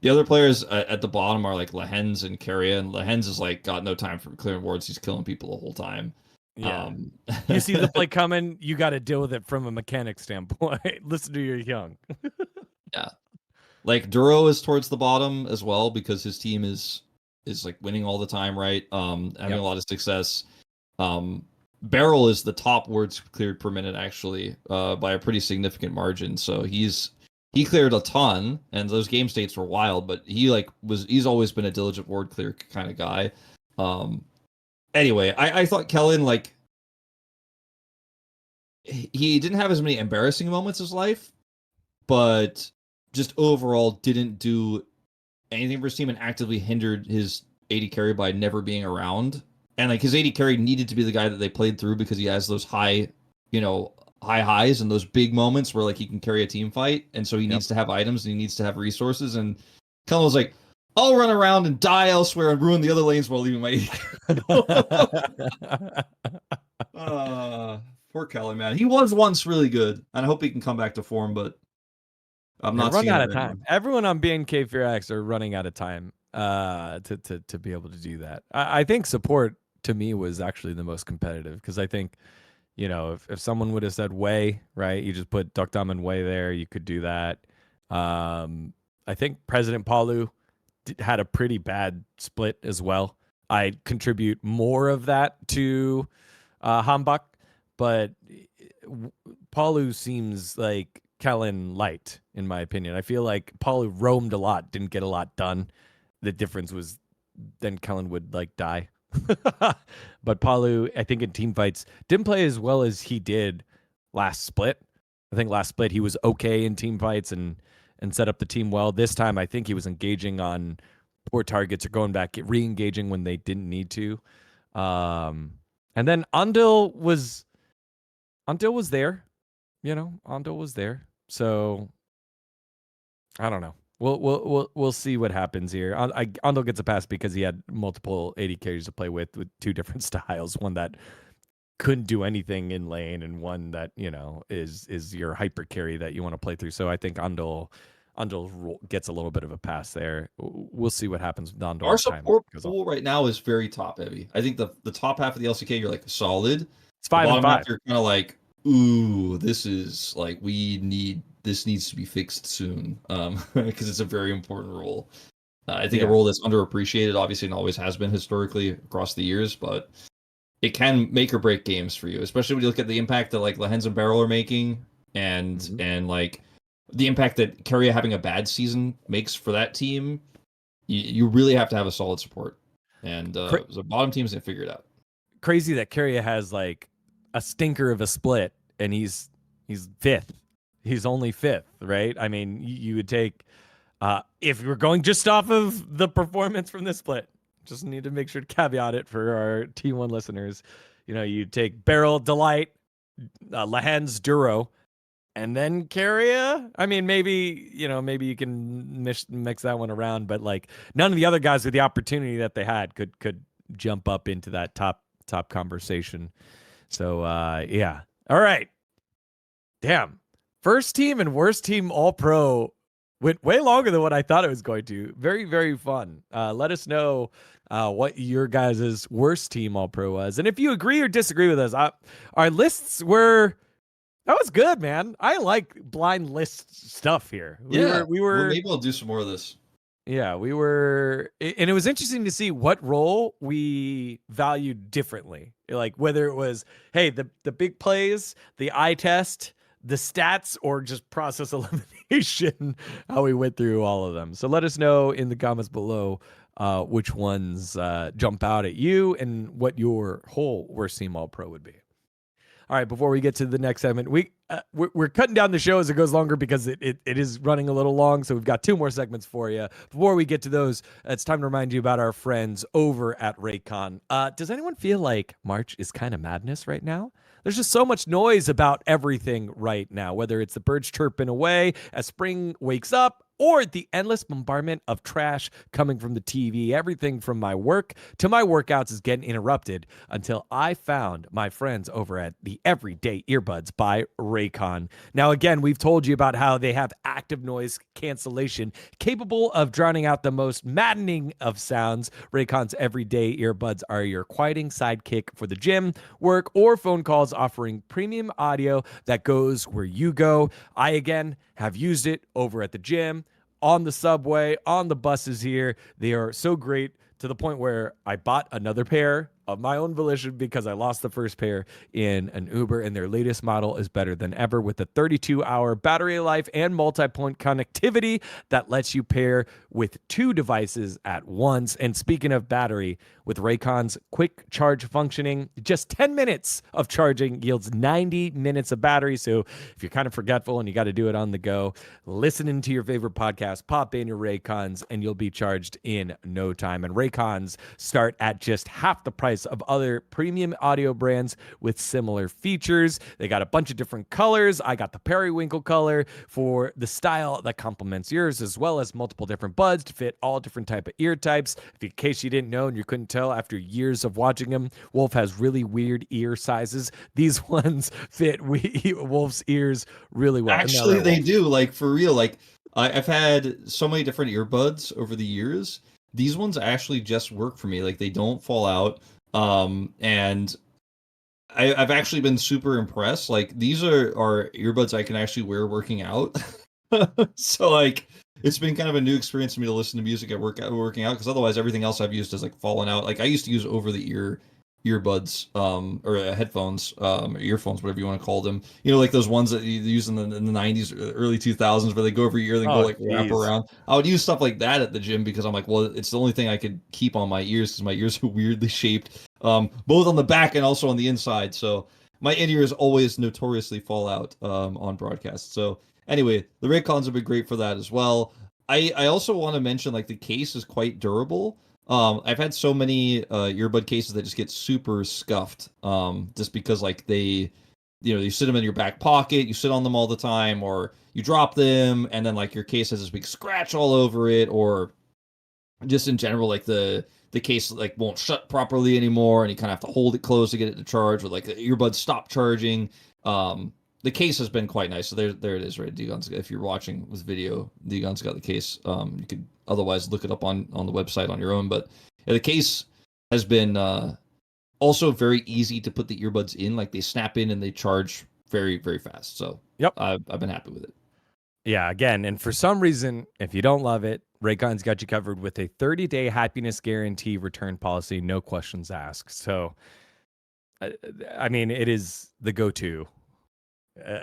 the other players at the bottom are like Lehens and Carrier, and Lehens is like got no time for clearing wards. He's killing people the whole time. Yeah. You see the play coming, you got to deal with it from a mechanic standpoint. Listen to your young. Yeah. Like Duro is towards the bottom as well because his team is like winning all the time, right? Having a lot of success. Barrel is the top wards cleared per minute actually, by a pretty significant margin. So he cleared a ton, and those game states were wild, but he's always been a diligent ward clear kind of guy. Anyway, I thought Kellen, like, he didn't have as many embarrassing moments as life, but just overall didn't do anything for his team and actively hindered his AD carry by never being around. And like his AD carry needed to be the guy that they played through because he has those high highs and those big moments where like he can carry a team fight. And so he needs to have items and he needs to have resources. And Kellen was like, I'll run around and die elsewhere and ruin the other lanes while leaving my AD. Poor Kelly, man. He was once really good, and I hope he can come back to form, but I'm not running seeing out it of time. anymore. Everyone on BNK Fear X are running out of time to be able to do that. I think support to me was actually the most competitive because I think, if someone would have said Wei, right, you just put Duck Dom and Wei there, you could do that. I think President Palu had a pretty bad split as well. I contribute more of that to Hambach, but Palu seems like Kellen light, in my opinion. I feel like Palu roamed a lot, didn't get a lot done. The difference was then Kellen would like die. But Palu, I think in team fights, didn't play as well as he did last split. I think last split he was okay in team fights and set up the team well. This time I think he was engaging on poor targets or going back, re-engaging when they didn't need to. And then Andil was there. Andil was there. So I don't know. We'll see what happens here. Andil gets a pass because he had multiple AD carries to play with two different styles. One that couldn't do anything in lane, and one that is your hyper carry that you want to play through. So I think Andil gets a little bit of a pass there. We'll see what happens with Andil. Our support pool right now is very top heavy. I think the top half of the LCK you're like solid. It's 5 and 5. You're kind of like, ooh, this is like this needs to be fixed soon, because it's a very important role. I think a role that's underappreciated, obviously, and always has been historically across the years, but it can make or break games for you, especially when you look at the impact that like Lehens and Barrel are making, and like the impact that Carrier having a bad season makes for that team. You really have to have a solid support, and the bottom teams didn't figure it out. Crazy that Carrier has like a stinker of a split, and he's fifth. He's only fifth, right? I mean, you would take if we're going just off of the performance from this split. Just need to make sure to caveat it for our T1 listeners. You take Barrel, Delight, Lehens, Duro, and then Carrier. I mean, maybe you can mix that one around, but like none of the other guys with the opportunity that they had could jump up into that top conversation. So yeah. All right. Damn. First team and worst team all pro went way longer than what I thought it was going to. Very, very fun. Let us know what your guys' worst team all pro was. And if you agree or disagree with us, our lists were, that was good, man. I like blind list stuff here. We were maybe we'll do some more of this. Yeah, we were, and it was interesting to see what role we valued differently. Like whether it was, hey, the big plays, the eye test, the stats, or just process elimination, how we went through all of them. So let us know in the comments below which ones jump out at you and what your whole worst team all pro would be. All right, before we get to the next segment, we're cutting down the show as it goes longer because it is running a little long, so we've got 2 more segments for you. Before we get to those, it's time to remind you about our friends over at Raycon. Does anyone feel like March is kind of madness right now? There's just so much noise about everything right now, whether it's the birds chirping away as spring wakes up, or the endless bombardment of trash coming from the TV. Everything from my work to my workouts is getting interrupted until I found my friends over at the Everyday Earbuds by Raycon. Now, again, we've told you about how they have active noise cancellation capable of drowning out the most maddening of sounds. Raycon's Everyday Earbuds are your quieting sidekick for the gym, work, or phone calls, offering premium audio that goes where you go. I, again, have used it over at the gym, on the subway, on the buses here. They are so great to the point where I bought another pair of my own volition because I lost the first pair in an Uber, and their latest model is better than ever with the 32-hour battery life and multi-point connectivity that lets you pair with 2 devices at once. And speaking of battery, with Raycon's quick charge functioning, just 10 minutes of charging yields 90 minutes of battery. So if you're kind of forgetful and you got to do it on the go, listening to your favorite podcast, pop in your Raycons and you'll be charged in no time. And Raycons start at just half the price of other premium audio brands with similar features. They got a bunch of different colors. I got the periwinkle color for the style that complements yours, as well as multiple different buds to fit all different type of ear types. If in case you didn't know and you couldn't tell after years of watching him, Wolf has really weird ear sizes. These ones fit Wolf's ears really well. Actually, they do. Like, for real. Like, I've had so many different earbuds over the years. These ones actually just work for me. Like, they don't fall out. And I've actually been super impressed. Like, these are earbuds I can actually wear working out. So, like, it's been kind of a new experience for me to listen to music at working out, because otherwise everything else I've used has like fallen out. Like, I used to use over the ear earbuds, or headphones, earphones, whatever you want to call them. You know, like those ones that you use in the 90s, early 2000s, where they go over your ear, then go like wrap around. I would use stuff like that at the gym because I'm like, well, it's the only thing I could keep on my ears because my ears are weirdly shaped, both on the back and also on the inside. So my in-ears always notoriously fall out on broadcast. So anyway, the Raycons have been great for that as well. I also want to mention, like, the case is quite durable. I've had so many earbud cases that just get super scuffed, just because, like, they, you know, you sit them in your back pocket, you sit on them all the time, or you drop them, and then, like, your case has this big scratch all over it, or just in general, like, the case, like, won't shut properly anymore, and you kind of have to hold it closed to get it to charge, with, like, the earbuds stop charging. The case has been quite nice. So there it is, right? dGon's, if you're watching with video, dGon's got the case. You could otherwise look it up on the website on your own. But yeah, the case has been also very easy to put the earbuds in. Like, they snap in and they charge very, very fast. So yep, I've been happy with it. Yeah, again, and for some reason, if you don't love it, Raycon's got you covered with a 30-day happiness guarantee return policy, no questions asked. So, I mean, it is the go-to.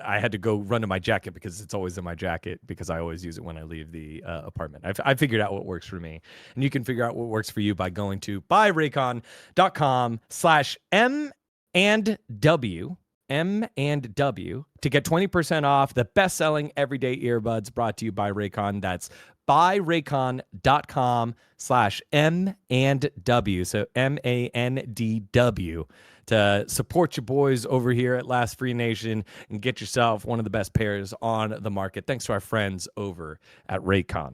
I had to go run to my jacket because it's always in my jacket because I always use it when I leave the apartment. I figured out what works for me. And you can figure out what works for you by going to buyraycon.com/M&W to get 20% off the best-selling everyday earbuds brought to you by Raycon. That's buyraycon.com/M&W. So MANDW. To support your boys over here at Last Free Nation and get yourself one of the best pairs on the market. Thanks to our friends over at Raycon.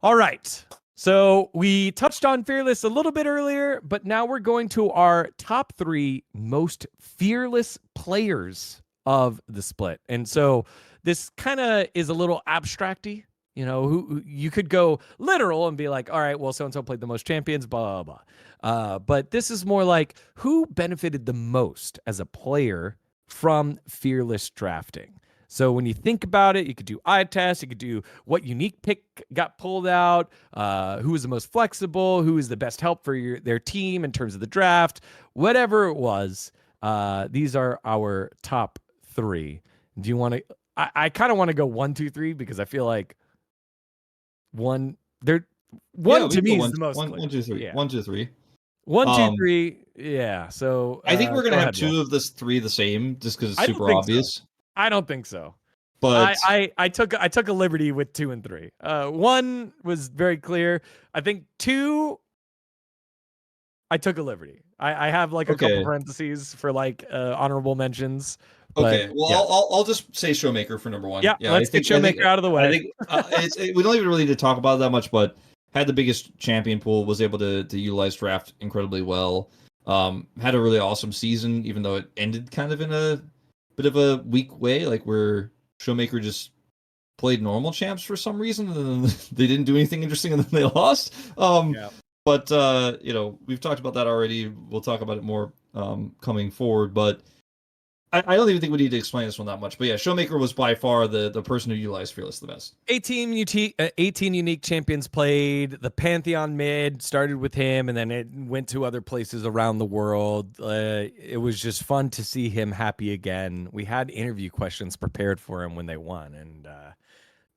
All right. So we touched on Fearless a little bit earlier, but now we're going to our top 3 most fearless players of the split. And so this kind of is a little abstracty. You know, who you could go literal and be like, all right, well, so-and-so played the most champions, blah, blah, blah. But this is more like who benefited the most as a player from fearless drafting. So when you think about it, you could do eye test, you could do what unique pick got pulled out, who was the most flexible, who is the best help for their team in terms of the draft, whatever it was. These are our top 3. Do you want to? I kind of want to go 1, 2, 3 because I feel like one to me is the most. 1, 2, 3. Yeah. 1, 2, 3. 1, 2, 3. Yeah. So I think we're gonna have 2 Wolf. of this 3 the same, just because it's super obvious. So. I don't think so. But I took a liberty with 2 and 3. 1 was very clear. I think 2. I took a liberty. I have like a couple parentheses for like honorable mentions, But Okay, well, yeah, I'll just say Showmaker for number one. yeah. Yeah, Let's get Showmaker out of the way. I think we don't even really need to talk about it that much, but had the biggest champion pool, was able to utilize draft incredibly well. Had a really awesome season, even though it ended kind of in a bit of a weak way, like where Showmaker just played normal champs for some reason, and then they didn't do anything interesting, and then they lost. Yeah. But we've talked about that already. We'll talk about it more coming forward, but I don't even think we need to explain this one that much. But yeah, Showmaker was by far the person who utilized Fearless the best. 18 unique champions played. The Pantheon mid started with him, and then it went to other places around the world. It was just fun to see him happy again. We had interview questions prepared for him when they won, and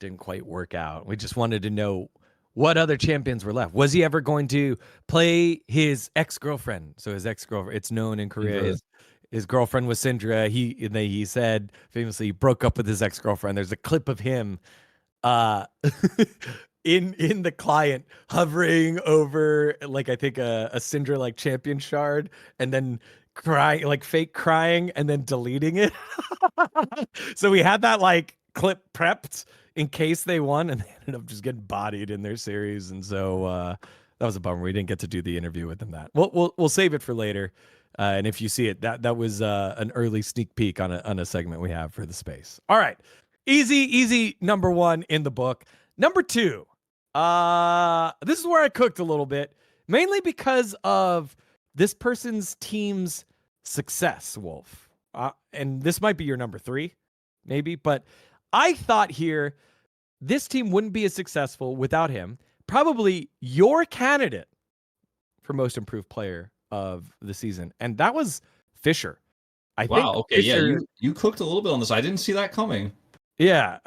didn't quite work out. We just wanted to know what other champions were left. Was he ever going to play his ex-girlfriend? So his ex-girlfriend, it's known in Korea, his girlfriend was Syndra. He said famously he broke up with his ex-girlfriend. There's a clip of him in the client hovering over like I think a Syndra like champion shard and then crying, like fake crying, and then deleting it. So we had that like clip prepped in case they won, and they ended up just getting bodied in their series. And so that was a bummer. We didn't get to do the interview with them. That we'll save it for later. And if you see it, that was an early sneak peek on a segment we have for the space. All right, easy number one in the book. Number two, this is where I cooked a little bit, mainly because of this person's team's success, Wolf. And this might be your number three, maybe, but I thought here this team wouldn't be as successful without him. Probably your candidate for most improved player of the season, and that was Fisher. I think. Okay, Fisher, yeah, you cooked a little bit on this. I didn't see that coming. Yeah,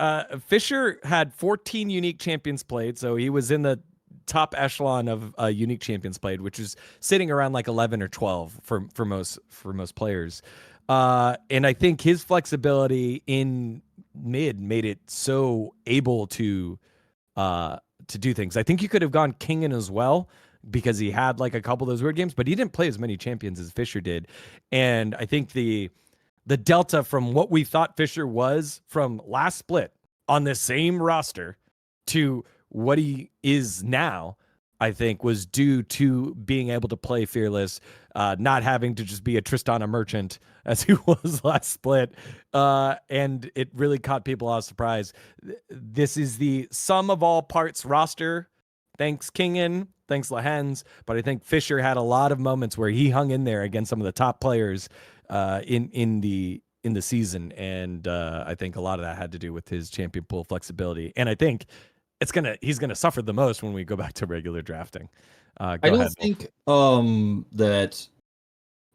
Fisher had 14 unique champions played, so he was in the top echelon of unique champions played, which is sitting around like 11 or 12 for most players. And I think his flexibility in mid made it so able to do things. I think you could have gone Kingen as well, because he had like a couple of those weird games, but he didn't play as many champions as Fisher did. And I think the delta from what we thought Fisher was from last split on this same roster to what he is now, I think was due to being able to play Fearless, not having to just be a Tristana merchant as he was last split. And it really caught people off surprise. This is the sum of all parts roster. Thanks, Kingen. Thanks, Lahens. But I think Fisher had a lot of moments where he hung in there against some of the top players in the season, and I think a lot of that had to do with his champion pool flexibility. And I think he's gonna suffer the most when we go back to regular drafting. I don't think that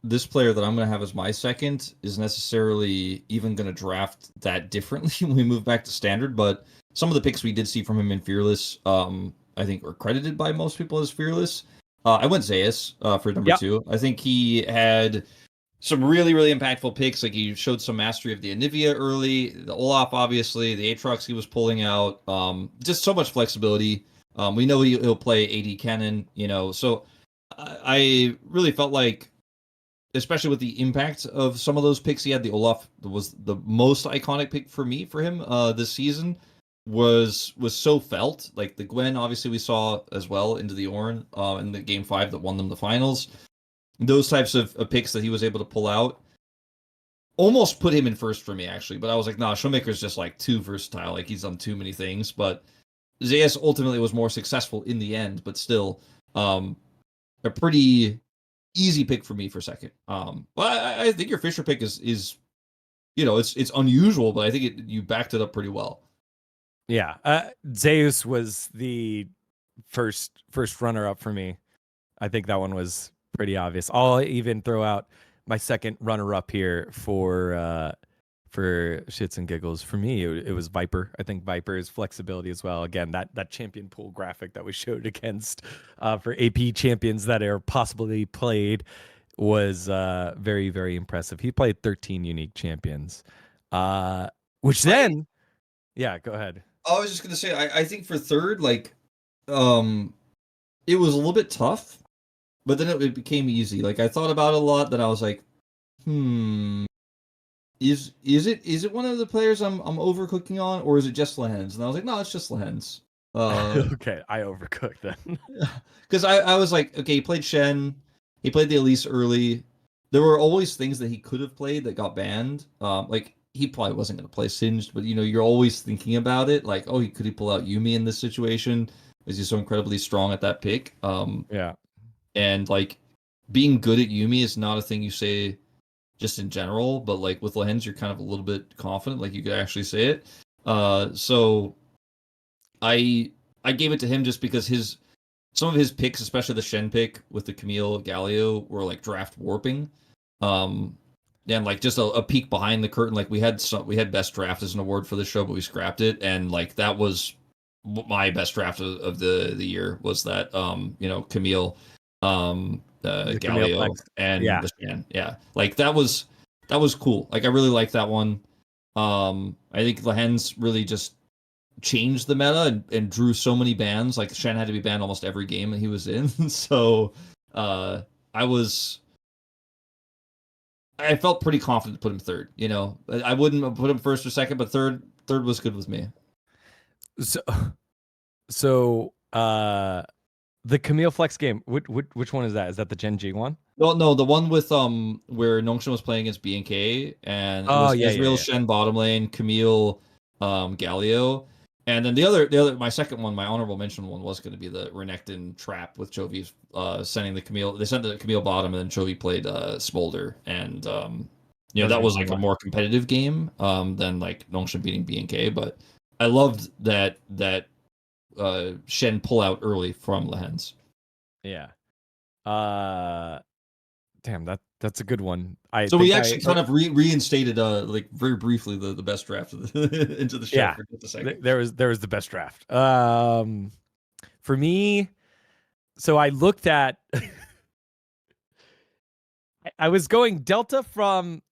this player that I'm going to have as my second is necessarily even going to draft that differently when we move back to standard. But some of the picks we did see from him in Fearless, I think are credited by most people as Fearless. I went Zeus for number two. I think he had some really, really impactful picks. Like he showed some mastery of the Anivia early, the Olaf, obviously, the Aatrox he was pulling out. Just so much flexibility. We know he'll play AD Cannon, so I really felt like, especially with the impact of some of those picks he had, the Olaf was the most iconic pick for him this season. Was so felt. Like the Gwen, obviously we saw as well into the Ornn in the game 5 that won them the finals. Those types of picks that he was able to pull out almost put him in first for me, actually. But I was like, nah, Showmaker's just like too versatile. Like he's done too many things. But Zeus ultimately was more successful in the end, but still a pretty easy pick for me for second. But I think your Fisher pick is it's unusual, but I think you backed it up pretty well. Yeah, Zeus was the first runner-up for me. I think that one was pretty obvious. I'll even throw out my second runner-up here for shits and giggles. For me, it was Viper. I think Viper's flexibility as well. Again, that champion pool graphic that we showed against for AP champions that are possibly played was very, very impressive. He played 13 unique champions, which then, yeah, go ahead. I was just gonna say, I think for third, like, it was a little bit tough, but then it became easy. Like I thought about it a lot. Then I was like, is it one of the players I'm overcooking on, or is it just Lehens? And I was like, no, it's just Lehens. Okay, I overcooked then. Because I was like, okay, he played Shen, he played the Elise early. There were always things that he could have played that got banned. Like he probably wasn't going to play Singed, but you're always thinking about it. Like, oh, could he pull out Yuumi in this situation? Is he so incredibly strong at that pick? Yeah. And like being good at Yuumi is not a thing you say just in general, but like with Lehens, you're kind of a little bit confident, like you could actually say it. So I gave it to him just because some of his picks, especially the Shen pick with the Camille Galio, were like draft warping. And like just a peek behind the curtain, like we had best draft as an award for the show, but we scrapped it, and like that was my best draft of the year was that Camille Galio and Yeah. the Shan. Yeah, like that was cool. Like I really liked that one. I think Lehens really just changed the meta and drew so many bans. Like Shen had to be banned almost every game that he was in. So I felt pretty confident to put him third. I wouldn't put him first or second, but third was good with me. So the Camille Flex game, which one is that? Is that the Gen G one? Well, no, the one with where Nongshan was playing against BNK, and it was Israel Shen bottom lane, Camille Galio, and then the other my second one, my honorable mention one, was going to be the Renekton trap with Chovy sending the Camille. They sent the Camille bottom, and then Chovy played Smolder, and that was like a more competitive game than like Nongshan beating BNK. But I loved that Shen pull out early from Lehens. Yeah. Damn, that's a good one. So we actually kind of reinstated like very briefly the best draft into the show. Yeah, for just a second. there was the best draft. For me, so I looked at I was going Delta from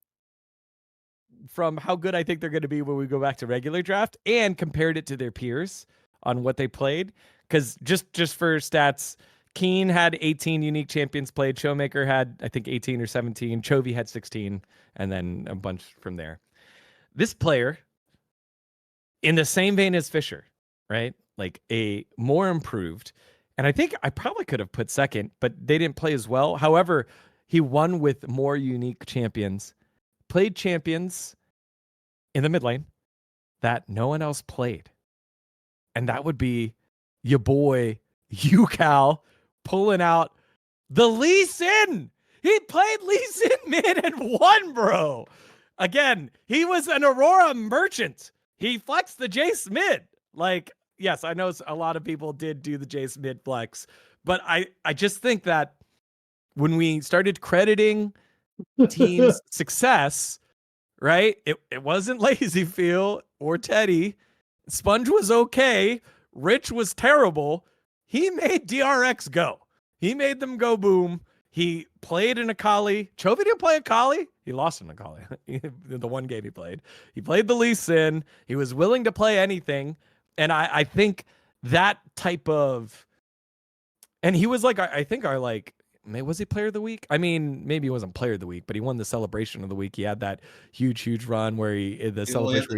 how good I think they're going to be when we go back to regular draft, and compared it to their peers on what they played. Because just for stats, Keen had 18 unique champions played. Showmaker had, I think, 18 or 17. Chovy had 16, and then a bunch from there. This player, in the same vein as Fisher, right? Like a more improved. And I think I probably could have put second, but they didn't play as well. However, he won with more unique champions, played champions in the mid lane that no one else played. And that would be your boy, Yucal, pulling out the Lee Sin. He played Lee Sin mid and won, bro. Again, he was an Aurora merchant. He flexed the Jace mid. Like, yes, I know a lot of people did do the Jace mid flex, but I just think that when we started crediting team's success, right? It wasn't Lazy Feel or Teddy. Sponge was okay. Rich was terrible. He made DRX go. He made them go boom. He played an Akali. Chovy didn't play Akali. He lost an Akali in the one game he played. He played the Lee Sin. He was willing to play anything. And I think that type of... And he was like, I think our like... Was he player of the week? I mean, maybe he wasn't player of the week, but he won the celebration of the week. He had that huge run where he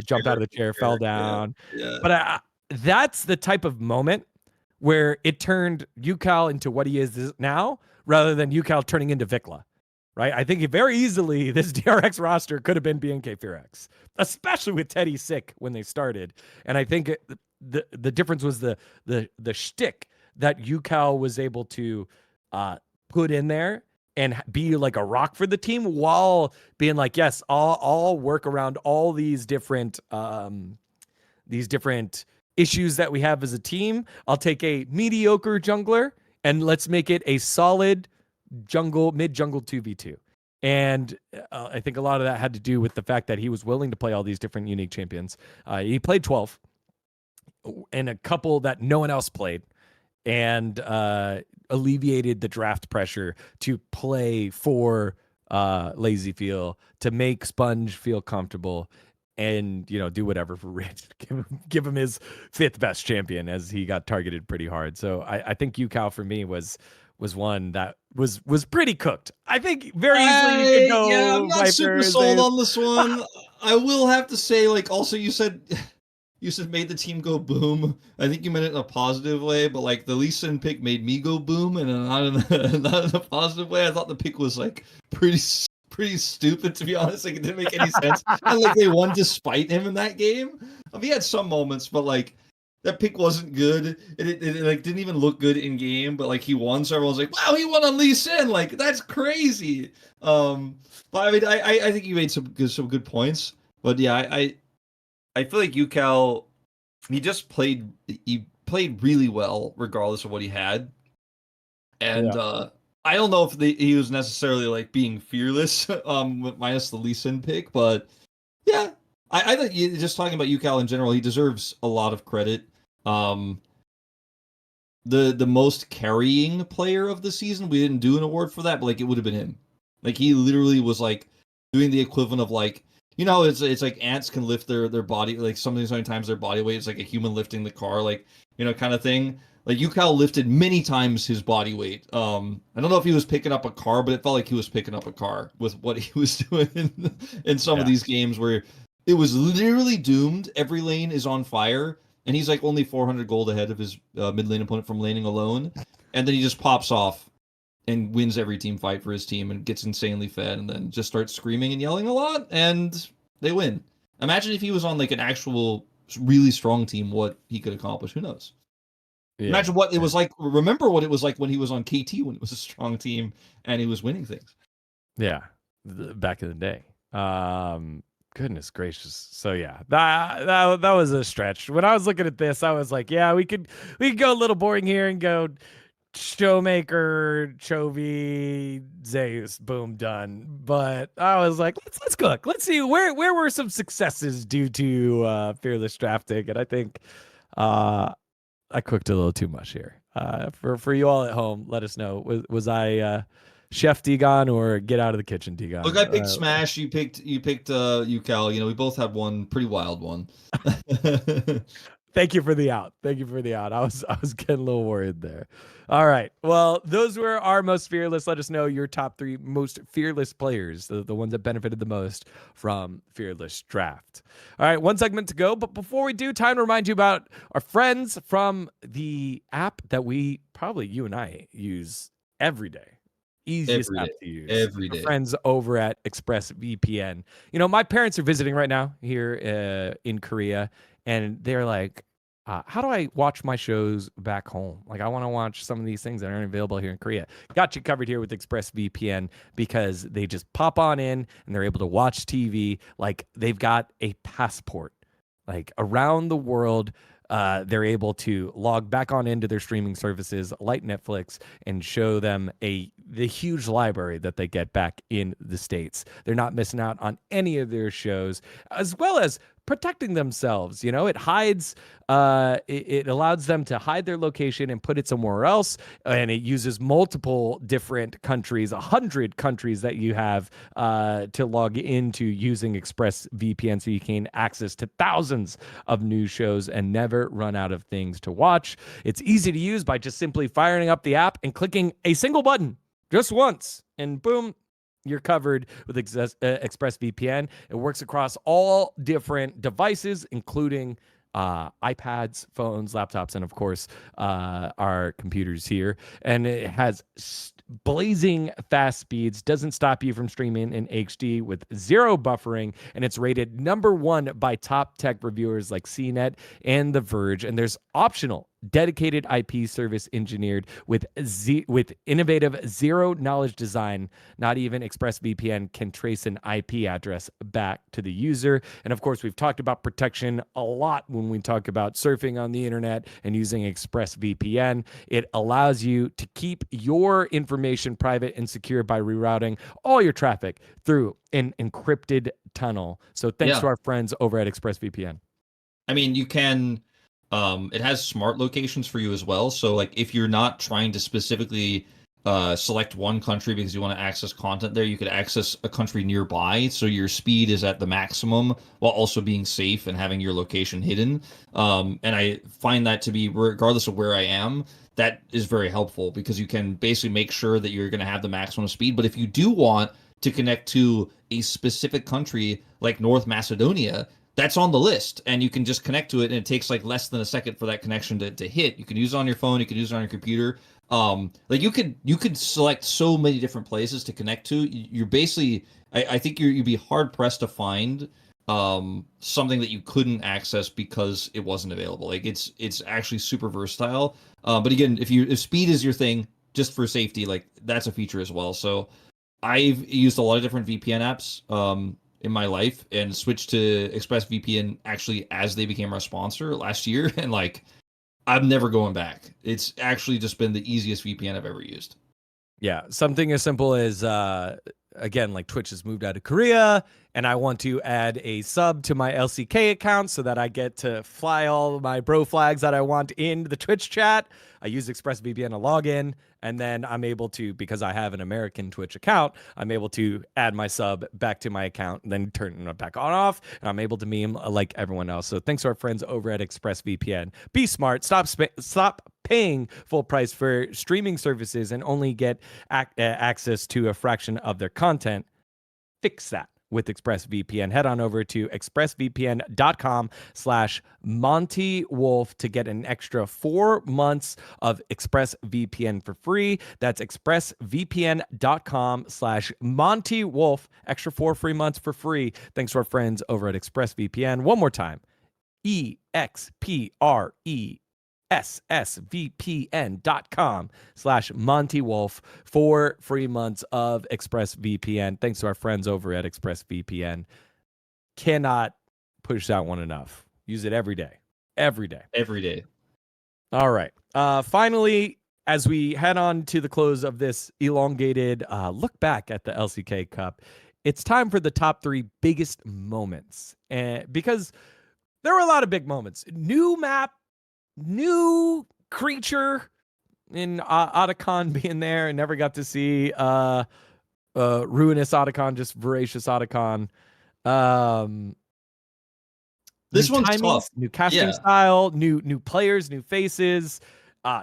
jumped out of the chair, fell down. Yeah. But that's the type of moment where it turned Yucal into what he is now, rather than Yucal turning into Vikla, right? I think very easily this DRX roster could have been BNK Fearx, especially with Teddy sick when they started. And I think the difference was the shtick that Yucal was able to put in there and be like a rock for the team while being like, yes, I'll work around all these different issues that we have as a team. I'll take a mediocre jungler and let's make it a solid mid-jungle 2v2. And I think a lot of that had to do with the fact that he was willing to play all these different unique champions. He played 12 and a couple that no one else played, and alleviated the draft pressure to play for Lazy Feel, to make Sponge feel comfortable, and do whatever for Rich. Give him his 5th best champion, as he got targeted pretty hard. So I think Yucal for me was was one that was pretty cooked. I think very easily you could go. Yeah, I'm not super sold Vipers. on this one. I will have to say, like, also you said made the team go boom. I think you meant it in a positive way, but like the Lee Sin pick made me go boom, and not not in a positive way. I thought the pick was like pretty stupid, to be honest. Like, it didn't make any sense. And like they won despite him in that game. I mean, he had some moments, but like that pick wasn't good. It like didn't even look good in game, but like he won, so everyone's like, wow, he won on Lee Sin. Like, that's crazy. But I mean, I think you made some good points. But yeah, I feel like UCal, he played really well regardless of what he had. And I don't know if he was necessarily like being fearless, minus the Lee Sin pick, but yeah, I think just talking about UCal in general, he deserves a lot of credit. The most carrying player of the season, we didn't do an award for that, but like it would have been him. Like, he literally was like doing the equivalent of like, you know, it's like ants can lift their body, like sometimes their body weight is like a human lifting the car, like, you know, kind of thing. Like, UCal lifted many times his body weight. I don't know if he was picking up a car, but it felt like he was picking up a car with what he was doing in some of these games where it was literally doomed. Every lane is on fire, and he's like only 400 gold ahead of his mid lane opponent from laning alone, and then he just pops off and wins every team fight for his team and gets insanely fed, and then just starts screaming and yelling a lot, and they win. Imagine if he was on like an actual really strong team, what he could accomplish. Who knows? Yeah. Imagine what it was like. Remember what it was like when he was on KT, when it was a strong team and he was winning things. Yeah, back in the day. Goodness gracious. So yeah, that was a stretch. When I was looking at this, I was like, yeah, we could go a little boring here and go Showmaker, Chovy, Zeus, boom, done. But I was like, let's cook. Let's see where were some successes due to fearless drafting, and I think I cooked a little too much here. For you all at home, let us know. Was I Chef dGon or get out of the kitchen dGon? Look, I picked Smash. You picked UCal. You know, we both had one pretty wild one. Thank you for the out. Thank you for the out. I was getting a little worried there. All right. Well, those were our most fearless. Let us know your top 3 most fearless players, the ones that benefited the most from Fearless Draft. All right, one segment to go. But before we do, time to remind you about our friends from the app that you and I use every day. Easiest app to use. Every day. Our friends over at ExpressVPN. You know, my parents are visiting right now here in Korea. And they're like, how do I watch my shows back home? Like, I want to watch some of these things that aren't available here in Korea. Got you covered here with ExpressVPN, because they just pop on in and they're able to watch TV like they've got a passport. Like, around the world, they're able to log back on into their streaming services like Netflix and show them the huge library that they get back in the States. They're not missing out on any of their shows, as well as protecting themselves. You know, it hides, it allows them to hide their location and put it somewhere else. And it uses multiple different countries, 100 countries that you have to log into using ExpressVPN, so you can access to thousands of new shows and never run out of things to watch. It's easy to use by just simply firing up the app and clicking a single button just once, and boom, you're covered with ExpressVPN. It works across all different devices, including iPads, phones, laptops, and of course, our computers here. And it has blazing fast speeds, doesn't stop you from streaming in HD with 0 buffering, and it's rated #1 by top tech reviewers like CNET and The Verge. And there's optional dedicated IP service engineered with innovative zero knowledge design. Not even ExpressVPN can trace an IP address back to the user. And of course, we've talked about protection a lot when we talk about surfing on the internet and using ExpressVPN. It allows you to keep your information private and secure by rerouting all your traffic through an encrypted tunnel. So thanks to our friends over at ExpressVPN. I mean, you can it has smart locations for you as well. So like if you're not trying to specifically select one country because you want to access content there. You could access a country nearby, so your speed is at the maximum while also being safe and having your location hidden. And I find that to be, regardless of where I am, that is very helpful because you can basically make sure that you're going to have the maximum speed. But if you do want to connect to a specific country like North Macedonia, that's on the list, and you can just connect to it, and it takes like less than a second for that connection to hit. You can use it on your phone, you can use it on your computer. Like you could select so many different places to connect to. You're basically, I think you'd be hard pressed to find something that you couldn't access because it wasn't available. Like it's actually super versatile. But again, if speed is your thing, just for safety, like that's a feature as well. So I've used a lot of different VPN apps in my life and switched to ExpressVPN actually as they became our sponsor last year, and like I'm never going back. It's actually just been the easiest VPN I've ever used. Yeah, something as simple as again, like Twitch has moved out of Korea, and I want to add a sub to my LCK account so that I get to fly all of my bro flags that I want in the Twitch chat. I use ExpressVPN to log in, and then I'm able to, because I have an American Twitch account, I'm able to add my sub back to my account and then turn it back on off, and I'm able to meme like everyone else. So thanks to our friends over at ExpressVPN. Be smart. Stop paying full price for streaming services and only get access to a fraction of their content. Fix that with ExpressVPN. Head on over to expressvpn.com/Monte Wolf to get an extra 4 months of ExpressVPN for free. That's expressvpn.com/Monte Wolf. Extra 4 free months for free. Thanks to our friends over at ExpressVPN. One more time. expressvpn.com/Monte Wolf for free months of ExpressVPN. Thanks to our friends over at ExpressVPN. Cannot push that one enough. Use it every day. Every day. Every day. All right. Finally, as we head on to the close of this elongated look back at the LCK Cup, it's time for the top 3 biggest moments. Because there were a lot of big moments. New map, new creature in Otacon being there, and never got to see ruinous Otacon, just voracious Otacon. This new one's timings, tough. new casting style, new players, new faces.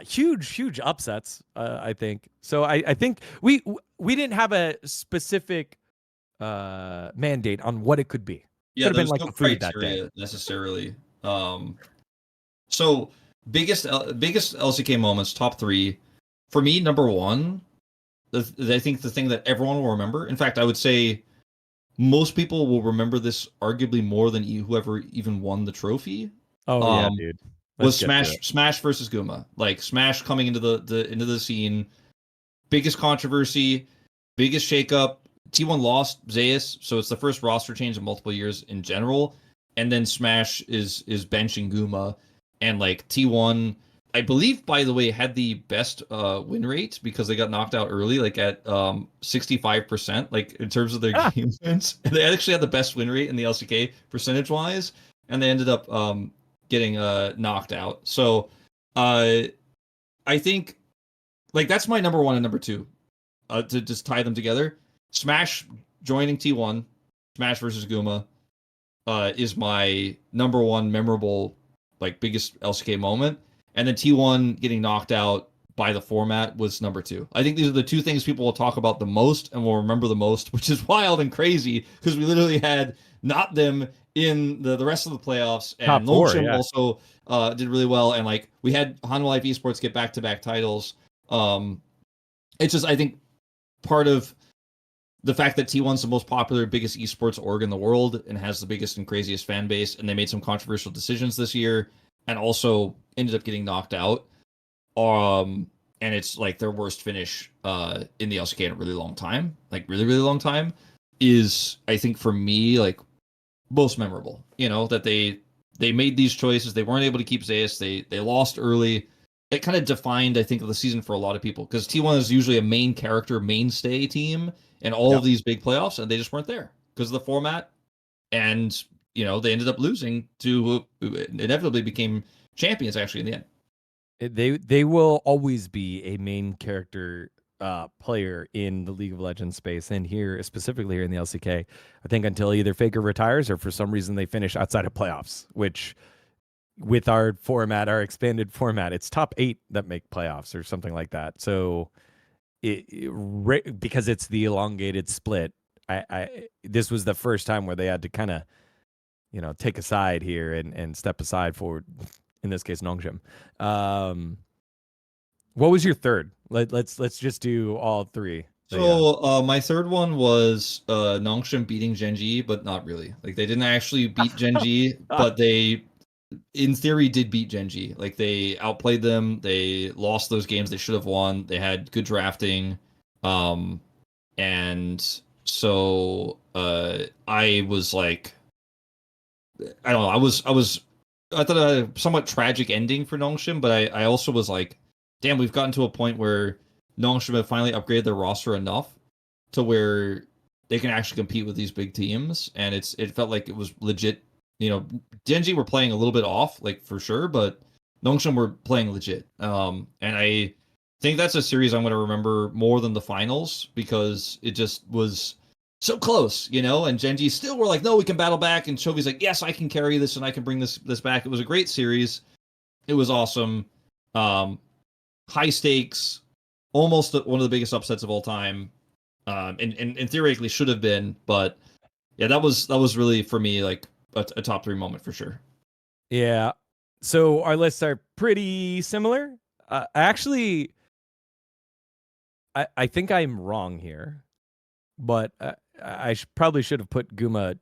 Huge upsets, I think. So I think we didn't have a specific mandate on what it could be. Yeah, Could have been there's like no the food that day. criteria necessarily. So biggest LCK moments, top 3. For me, number 1, I think the thing that everyone will remember. In fact, I would say most people will remember this arguably more than whoever even won the trophy. Oh yeah, dude. Was Smash versus Guma. Like Smash coming into the scene, biggest controversy, biggest shakeup. T1 lost Zeus, so it's the first roster change in multiple years in general. And then Smash is benching Guma, and like T1, I believe, by the way, had the best win rate because they got knocked out early, like at 65%, like in terms of their game wins. They actually had the best win rate in the LCK percentage wise, and they ended up getting knocked out. So I think like that's my number 1 and number 2 to just tie them together. Smash joining T1, Smash versus Guma, is my number 1 memorable, like biggest LCK moment, and then T1 getting knocked out by the format was number 2. I think these are the 2 things people will talk about the most and will remember the most, which is wild and crazy because we literally had not them in the rest of the playoffs, and Nolchim also did really well, and like we had Hanwha Life Esports get back-to-back titles. It's just, I think, part of the fact that T1's the most popular, biggest esports org in the world and has the biggest and craziest fan base, and they made some controversial decisions this year and also ended up getting knocked out. And it's like their worst finish in the LCK in a really long time, like really, really long time, is, I think, for me, like most memorable. You know, that they made these choices. They weren't able to keep Zeus. They lost early. It kind of defined, I think, the season for a lot of people, because T1 is usually a main character, mainstay team in all of these big playoffs, and they just weren't there because of the format. And, you know, they ended up losing to who inevitably became champions, actually, in the end. They will always be a main character player in the League of Legends space, and here specifically here in the LCK. I think until either Faker retires or for some reason they finish outside of playoffs, which with our format, our expanded format, it's top 8 that make playoffs or something like that. So because it's the elongated split, this was the first time where they had to kind of, take a side here and step aside for, in this case, Nongshim. What was your third? Let's just do all 3. So my third one was Nongshim beating Genji, but not really. Like they didn't actually beat Genji, but they, in theory, did beat Genji. Like they outplayed them. They lost those games they should have won. They had good drafting, and so I was like, I don't know. I thought a somewhat tragic ending for Nongshim, but I also was like, damn, we've gotten to a point where Nongshim have finally upgraded their roster enough to where they can actually compete with these big teams, and it felt like it was legit. Genji were playing a little bit off, like for sure, but Nongshim were playing legit. And I think that's a series I'm going to remember more than the finals because it just was so close, and Genji still were like, no, we can battle back, and Chovy's like, yes, I can carry this and I can bring this back. It was a great series. It was awesome. High stakes, almost one of the biggest upsets of all time, and theoretically should have been, but yeah, that was really for me like a top 3 moment for sure. Yeah. So our lists are pretty similar. Actually, I think I'm wrong here, but I probably should have put Guma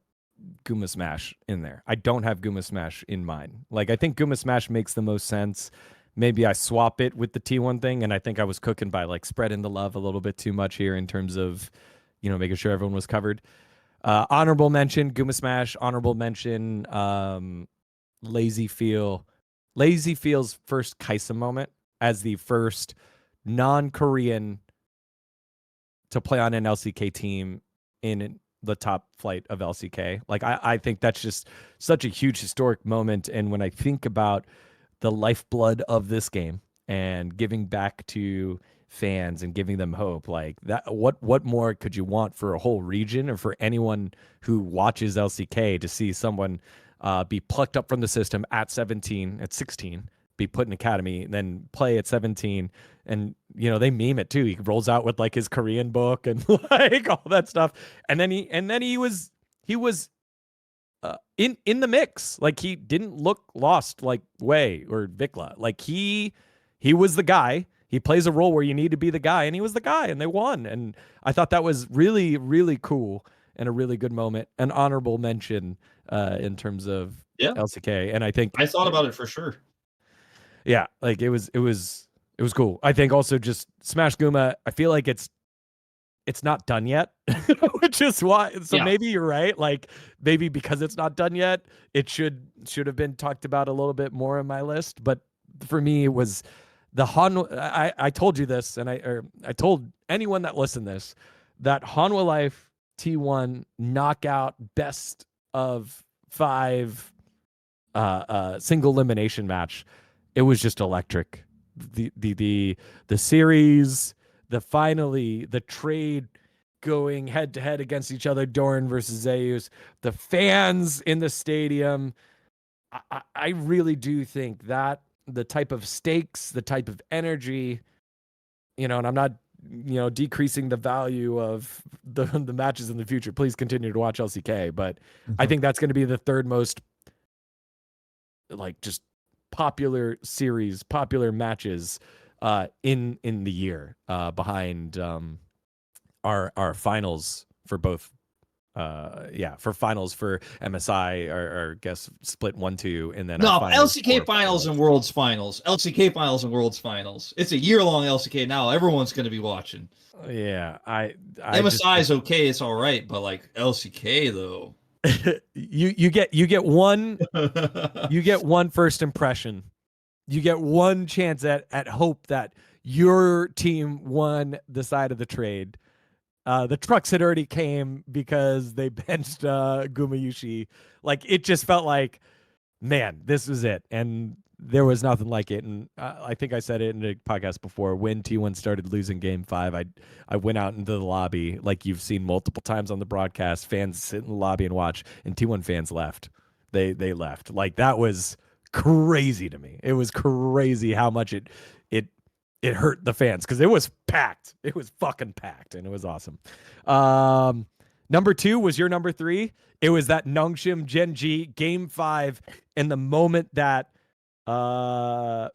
Smash in there. I don't have Guma Smash in mind. Like I think Guma Smash makes the most sense. Maybe I swap it with the T1 thing, and I think I was cooking by like spreading the love a little bit too much here in terms of, making sure everyone was covered. Honorable mention, Guma Smash. Honorable mention, Lazy Feel. Lazy Feel's first Kaisa moment as the first non-Korean to play on an LCK team in the top flight of LCK. Like I think that's just such a huge historic moment. And when I think about the lifeblood of this game and giving back to fans and giving them hope, like that, what more could you want for a whole region or for anyone who watches LCK to see someone be plucked up from the system at 16, be put in academy, then play at 17, and they meme it too. He rolls out with like his Korean book and like all that stuff, and then he was in the mix. Like he didn't look lost like Wei or Vikla. Like he was the guy. He plays a role where you need to be the guy, and he was the guy, and they won. And I thought that was really, really cool and a really good moment. An honorable mention in terms of LCK. And I think I thought about it for sure. Yeah, like it was cool. I think also just Smash Guma, I feel like it's not done yet, which is why. So maybe you're right. Like maybe because it's not done yet, it should have been talked about a little bit more on my list. But for me, it was the Hanwha. I told you this, and I told anyone that listened this, that Hanwha Life T1 knockout best of 5 single elimination match. It was just electric. The series, the trade going head to head against each other, Doran versus Zeus, the fans in the stadium. I really do think that the type of stakes, the type of energy, and I'm not, decreasing the value of the matches in the future. Please continue to watch LCK, but I think that's going to be the third most like just popular matches in the year, behind our finals for both for finals for MSI or guess split 1-2, and then LCK finals and Worlds finals. LCK finals and Worlds finals. It's a year-long LCK now. Everyone's going to be watching. Yeah, MSI is okay, it's all right, but like LCK though. you get one first impression. You get one chance at hope that your team won the side of the trade. The trucks had already came because they benched Gumayushi. Like it just felt like, man, this was it. And there was nothing like it. And I think I said it in a podcast before. When T1 started losing Game 5, I went out into the lobby, like you've seen multiple times on the broadcast. Fans sit in the lobby and watch, and T1 fans left. They left. Like, that was crazy to me. It was crazy how much it hurt the fans, because it was packed. It was fucking packed, and it was awesome. Number 2 was your number 3. It was that Nongshim Gen G Game 5, and the moment that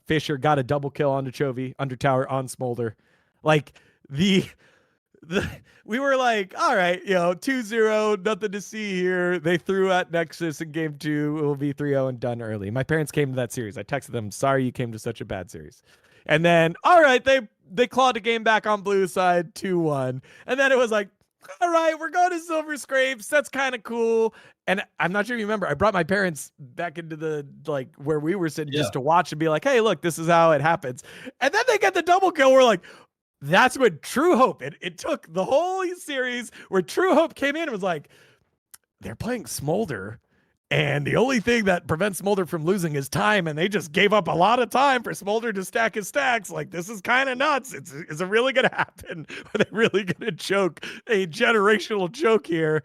Fisher got a double kill onto Chovy, under tower on Smolder. Like, we were like, all right, 2-0, nothing to see here. They threw at Nexus in Game 2. It will be 3-0 and done early. My parents came to that series. I texted them, sorry you came to such a bad series. And then, all right, they clawed the game back on blue side, 2-1. And then it was like, all right, we're going to Silver Scrapes. That's kind of cool. And I'm not sure if you remember, I brought my parents back into the, like, where we were sitting just to watch and be like, hey, look, this is how it happens. And then they get the double kill. We're like, that's when True Hope, it took the whole series where True Hope came in and was like, they're playing Smolder, and the only thing that prevents Smolder from losing is time, and they just gave up a lot of time for Smolder to stack his stacks. Like, this is kind of nuts. Is it really going to happen? Are they really going to choke a generational choke here?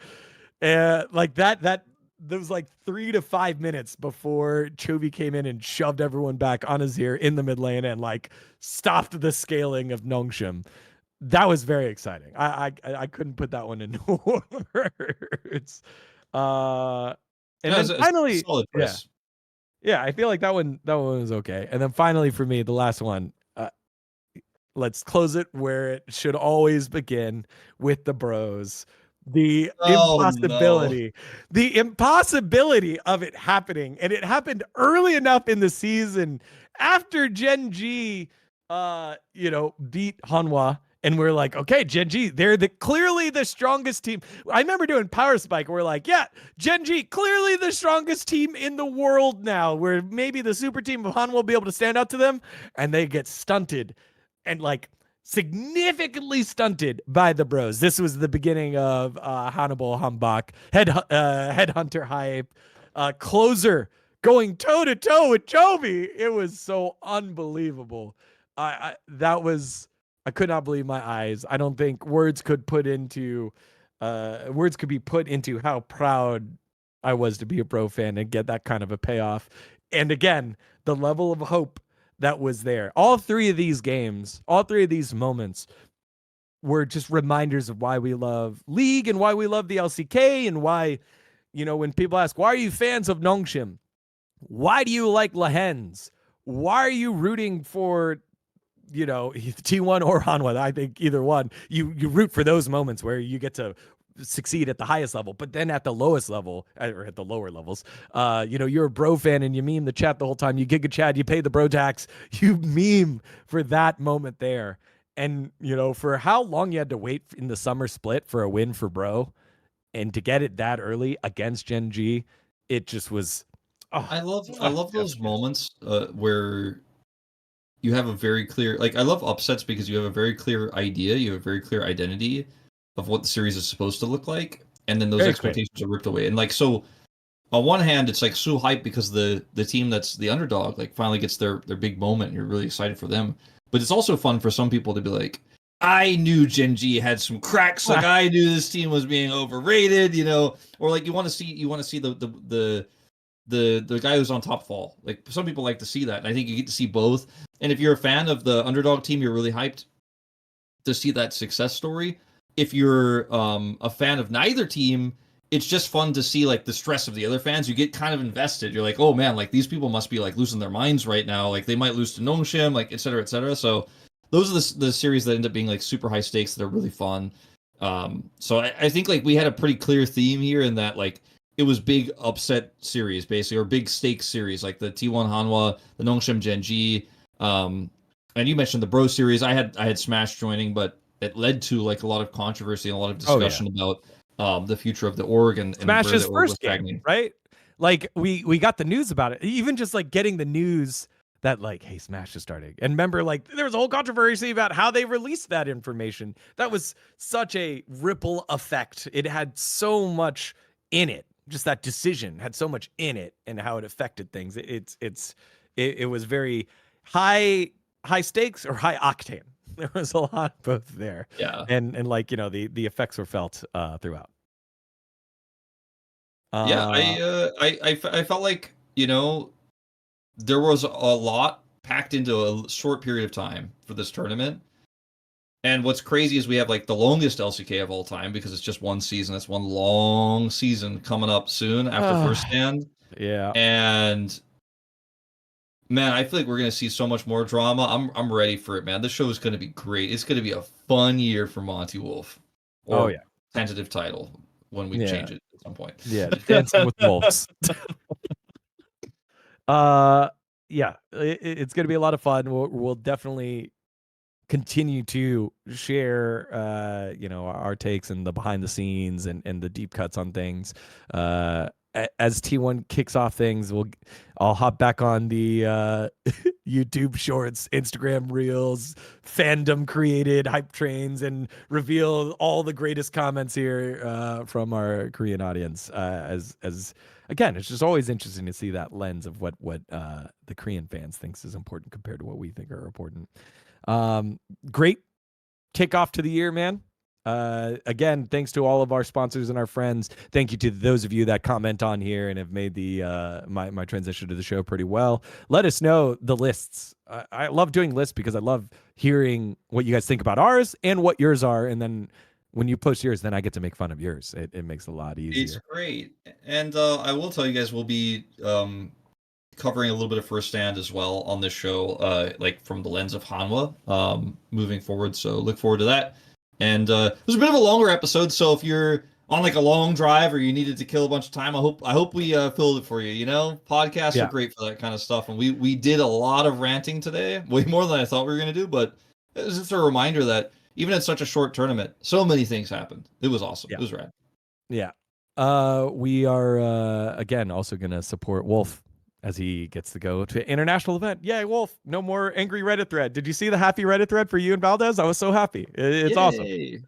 Like that there was like 3 to 5 minutes before Chovy came in and shoved everyone back on his ear in the mid lane and like stopped the scaling of Nongshim. That was very exciting. I couldn't put that one in words. And then finally, yeah, I feel like that one was okay. And then finally for me, the last one, let's close it where it should always begin, with the bros. The impossibility of it happening. And it happened early enough in the season after Gen G, beat Hanwha. And we're like, okay, Gen G, they're clearly the strongest team. I remember doing Power Spike. We're like, yeah, Gen G, clearly the strongest team in the world now, where maybe the super team of Han will be able to stand up to them. And they get stunted, and like significantly stunted by the bros. This was the beginning of Hannibal Humbach, Headhunter hype, closer going toe-to-toe with Chovy. It was so unbelievable. I could not believe my eyes. I don't think words could be put into how proud I was to be a pro fan and get that kind of a payoff. And again, the level of hope that was there. All 3 of these games, all 3 of these moments were just reminders of why we love League and why we love the LCK, and why, when people ask, why are you fans of Nongshim? Why do you like Lehens? Why are you rooting for T1 or Hanwha? I think either one. You root for those moments where you get to succeed at the highest level, but then at the lowest level, or at the lower levels, you're a bro fan and you meme the chat the whole time. You Giga Chad, you pay the bro tax, you meme for that moment there. And for how long you had to wait in the summer split for a win for bro, and to get it that early against Gen G, it just was. I love those moments where you have a very clear, like, I love upsets because you have a very clear idea, you have a very clear identity of what the series is supposed to look like, and then those expectations are ripped away. And like, so on one hand, it's like so hype because the team that's the underdog like finally gets their big moment, and you're really excited for them. But it's also fun for some people to be like, I knew Gen G had some cracks, like I knew this team was being overrated, or like you want to see the guy who's on top fall. Like, some people like to see that, and I think you get to see both. And if you're a fan of the underdog team, you're really hyped to see that success story. If you're a fan of neither team, it's just fun to see like the stress of the other fans. You get kind of invested. You're like, oh man, like these people must be like losing their minds right now. Like they might lose to Nongshim, like et cetera, et cetera. So those are the series that end up being like super high stakes that are really fun. So I think like we had a pretty clear theme here in that like it was big upset series basically, or big stakes series, like the T1 Hanwha, the Nongshim Gen G. And you mentioned the Bro series. I had Smash joining, but it led to like a lot of controversy and a lot of discussion about the future of the org and Smash's first game, right? Like we got the news about it. Even just like getting the news that like, hey, Smash is starting. And remember, like there was a whole controversy about how they released that information. That was such a ripple effect. It had so much in it. Just that decision had so much in it and how it affected things. It's it was very high stakes or high octane. There was a lot of both there. Yeah. And like, you know, the effects were felt throughout. Yeah, I felt like, you know, there was a lot packed into a short period of time for this tournament. And what's crazy is we have like the longest LCK of all time because it's just one season. That's one long season coming up soon after first stand. Yeah. And man, I feel like we're gonna see so much more drama. I'm ready for it, man. This show is gonna be great. It's gonna be a fun year for Monte Wolf. Or Oh, yeah. tentative title when we change it at some point. Yeah, Dancing with Wolves. Yeah, it's gonna be a lot of fun. We'll definitely continue to share you know, our takes and the behind the scenes and the deep cuts on things. As T1 kicks off things, I'll hop back on the YouTube shorts, Instagram reels, fandom created hype trains, and reveal all the greatest comments here from our Korean audience. As again, it's just always interesting to see that lens of what the Korean fans thinks is important compared to what we think are important. Great kickoff to the year, man. Again, thanks to all of our sponsors and our friends. Thank you to those of you that comment on here and have made the my transition to the show pretty well. Let us know the lists. I love doing lists because I love hearing what you guys think about ours and what yours are. And then when you post yours, then I get to make fun of yours. It makes it a lot easier. It's great. And I will tell you guys, we'll be covering a little bit of first stand as well on this show, like from the lens of Hanwha moving forward. So look forward to that. And it was a bit of a longer episode, so if you're on like a long drive or you needed to kill a bunch of time, I hope we filled it for you. You know, podcasts are great for that kind of stuff, and we did a lot of ranting today, way more than I thought we were gonna do. But it was just a reminder that even in such a short tournament, so many things happened. It was awesome. It was rad. Yeah. We are again also gonna support Wolf as he gets to go to an international event. Yay, Wolf. No more angry Reddit thread. Did you see the happy Reddit thread for you and Valdez? I was so happy. It's awesome. We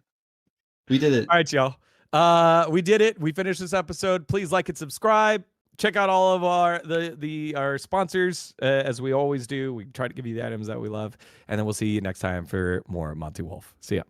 did it. All right, y'all. We did it. We finished this episode. Please like and subscribe. Check out all of our sponsors, as we always do. We try to give you the items that we love. And then we'll see you next time for more Monte Wolf. See ya.